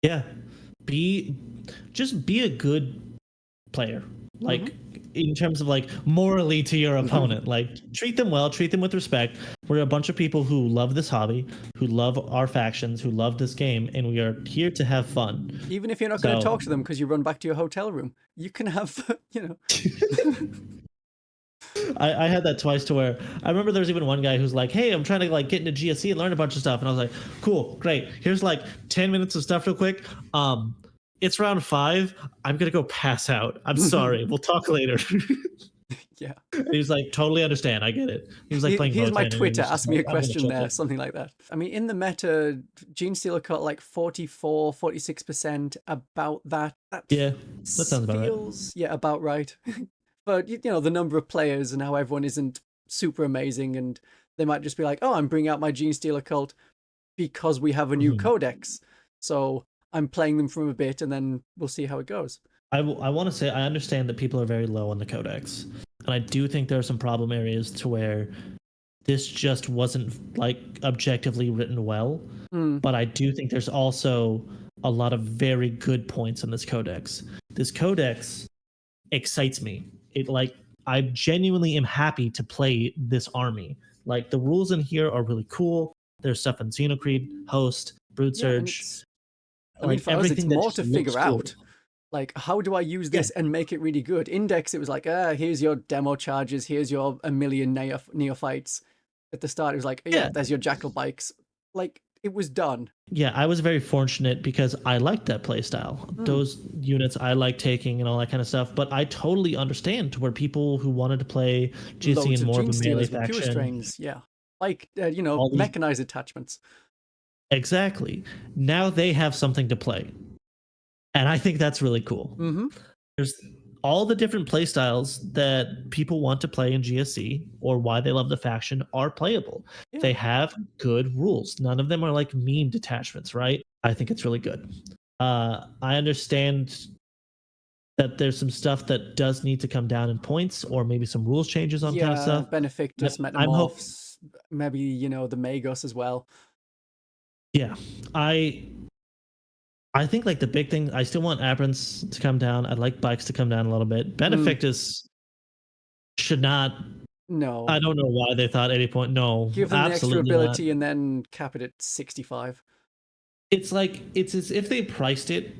Yeah, just be a good player, like in terms of like morally to your opponent. Like treat them well, treat them with respect. We're a bunch of people who love this hobby, who love our factions, who love this game, and we are here to have fun. Even if you're not going to talk to them because you run back to your hotel room, you can have, I had that twice to where I remember there was even one guy who's like, hey, I'm trying to like get into GSC and learn a bunch of stuff. And I was like, cool, great. Here's like 10 minutes of stuff real quick. It's round 5. I'm going to go pass out. I'm sorry. We'll talk later. Yeah. And he was like, totally understand. I get it. He was like playing Here's my Twitter. Ask me like, a question there. Something like that. I mean, in the meta, Genestealer Cult like 44, 46%, about that. Yeah, that sounds about right. Yeah, about right. But, the number of players and how everyone isn't super amazing, and they might just be like, oh, I'm bringing out my Genestealer Cult because we have a new codex. So I'm playing them from a bit, and then we'll see how it goes. I want to say I understand that people are very low on the codex. And I do think there are some problem areas to where this just wasn't like objectively written well. But I do think there's also a lot of very good points in this codex. This codex excites me. I genuinely am happy to play this army. Like the rules in here are really cool. There's stuff in Xenocreed, Host, Broodsurge. Yeah, for us, it's more to figure out. Like, how do I use this and make it really good? Index, it was like, here's your demo charges. Here's your 1 million neophytes. At the start, it was like, there's your jackal bikes. Like, it was done. Yeah, I was very fortunate because I liked that playstyle. Those units I like taking and all that kind of stuff. But I totally understand where people who wanted to play GC and more of a melee faction. Pure strains, like, mechanized attachments. Exactly. Now they have something to play. And I think that's really cool. There's all the different play styles that people want to play in GSC or why they love the faction are playable. Yeah. They have good rules. None of them are like meme detachments, right? I think it's really good. I understand that there's some stuff that does need to come down in points or maybe some rules changes on kind of stuff. Benefictus, Metamorphs, maybe, the Magos as well. Yeah. I think like the big thing, I still want Aberrants to come down. I'd like Bikes to come down a little bit. Benefictus should not. No. I don't know why they thought 80 point. No. Give them the extra ability not. And then cap it at 65. It's like, it's as if they priced it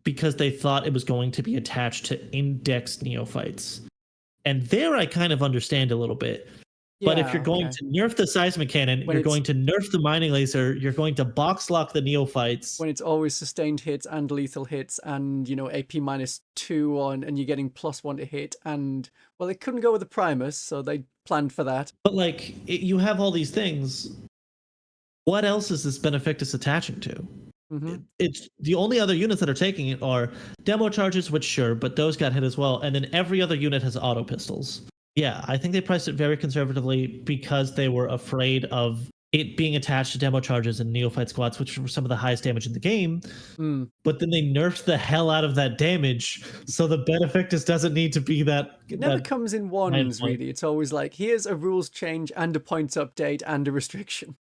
because they thought it was going to be attached to indexed neophytes. And there I kind of understand a little bit. But if you're going to nerf the seismic cannon, you're going to nerf the mining laser, you're going to box lock the neophytes. When it's always sustained hits and lethal hits and, AP -2 on, and you're getting +1 to hit. And, well, they couldn't go with the Primus, so they planned for that. But, you have all these things. What else is this Benefictus attaching to? it's the only other units that are taking it are demo charges, which sure, but those got hit as well. And then every other unit has auto pistols. Yeah, I think they priced it very conservatively because they were afraid of it being attached to demo charges and neophyte squads, which were some of the highest damage in the game. But then they nerfed the hell out of that damage, so the Benefactus doesn't need to be that. It never comes in ones, really. It's always like, here's a rules change and a points update and a restriction.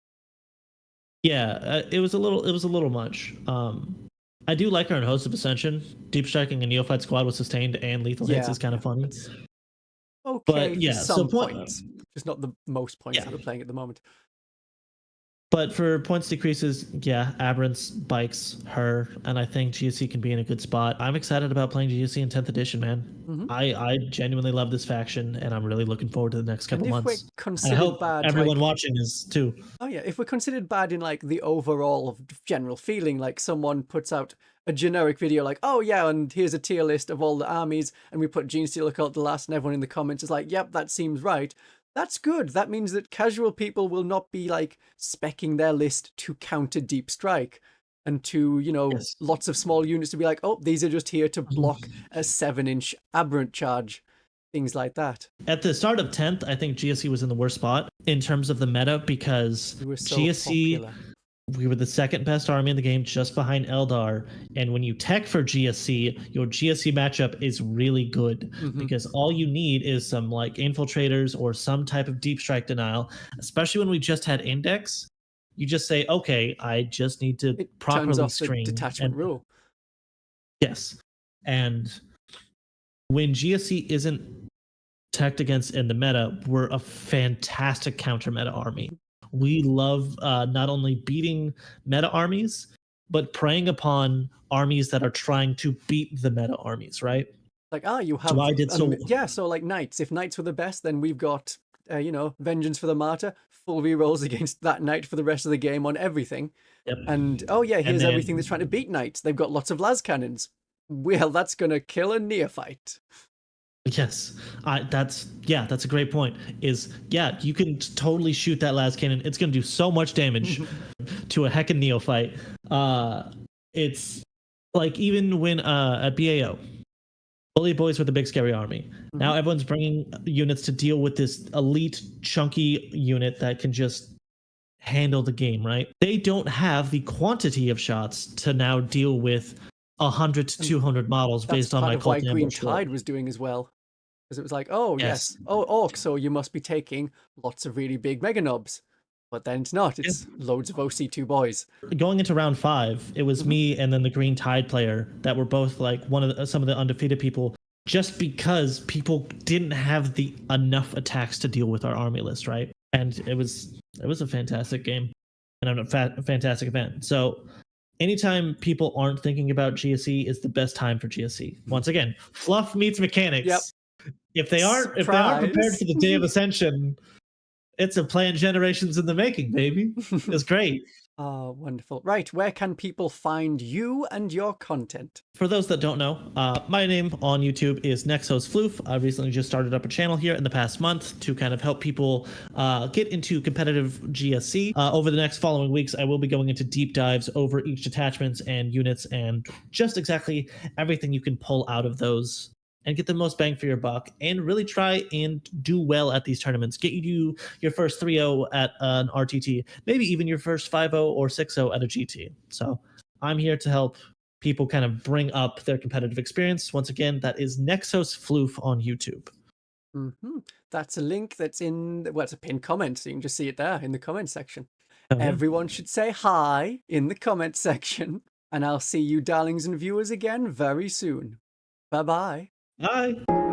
Yeah, it was a little much. I do like our Host of Ascension. Deep striking a neophyte squad with sustained and lethal hits is kind of funny. Okay, but yeah, some points, just not the most points that we're playing at the moment. But for points decreases, yeah, Aberrants, Bikes, her, and I think GSC can be in a good spot. I'm excited about playing GSC in 10th edition, man. I genuinely love this faction, and I'm really looking forward to the next couple months. I hope everyone watching is too. Oh yeah, if we're considered bad in like the overall general feeling, like someone puts out a generic video like, oh yeah, and here's a tier list of all the armies, and we put Genestealer Cult the last, and everyone in the comments is like, yep, that seems right. That's good. That means that casual people will not be like specking their list to counter deep strike and to, you know, lots of small units to be like, oh, these are just here to block a 7-inch aberrant charge. Things like that. At the start of 10th, I think GSC was in the worst spot in terms of the meta because we were so GSC, popular. We were the second best army in the game just behind Eldar. And when you tech for GSC, your GSC matchup is really good because all you need is some like infiltrators or some type of deep strike denial, especially when we just had index. You just say, okay, I just need to properly screen. The detachment rule. Yes. And when GSC isn't teched against in the meta, we're a fantastic counter meta army. We love not only beating meta armies, but preying upon armies that are trying to beat the meta armies, right? Like, you have... So I did so... Yeah, so like Knights. If Knights were the best, then we've got, you know, Vengeance for the Martyr, full rerolls against that Knight for the rest of the game on everything. And, oh yeah, here's everything that's trying to beat Knights. They've got lots of las cannons. Well, that's going to kill a neophyte. Yes, that's a great point. You can totally shoot that las cannon. It's going to do so much damage to a heckin' neophyte. It's like even when at BAO, Bully Boys were the big scary army. Now everyone's bringing units to deal with this elite chunky unit that can just handle the game, right? They don't have the quantity of shots to now deal with 100 to 200 models based on my cult. That's part of why Green Tide was doing as well. Because it was like, oh, yes. Oh, Orc, so you must be taking lots of really big mega nobs. But then it's not. It's loads of OC2 boys. Going into round 5, it was me and then the Green Tide player that were both like some of the undefeated people, just because people didn't have the enough attacks to deal with our army list, right? And it was a fantastic game and a fantastic event. So anytime people aren't thinking about GSE is the best time for GSE. Once again, fluff meets mechanics. Yep. If they aren't prepared for the day of Ascension, it's a plan generations in the making, baby. It's great. Oh, wonderful. Right, where can people find you and your content? For those that don't know, my name on YouTube is NexosFloof. I recently just started up a channel here in the past month to kind of help people get into competitive GSC. Over the next following weeks, I will be going into deep dives over each detachments and units and just exactly everything you can pull out of those and get the most bang for your buck and really try and do well at these tournaments. Get you your first 3-0 at an RTT, maybe even your first 5-0 or 6-0 at a GT. So I'm here to help people kind of bring up their competitive experience. Once again, that is NexosFloof on YouTube. That's a link that's in, well, it's a pinned comment, so you can just see it there in the comment section. Everyone should say hi in the comment section, and I'll see you darlings and viewers again very soon. Bye-bye. Bye.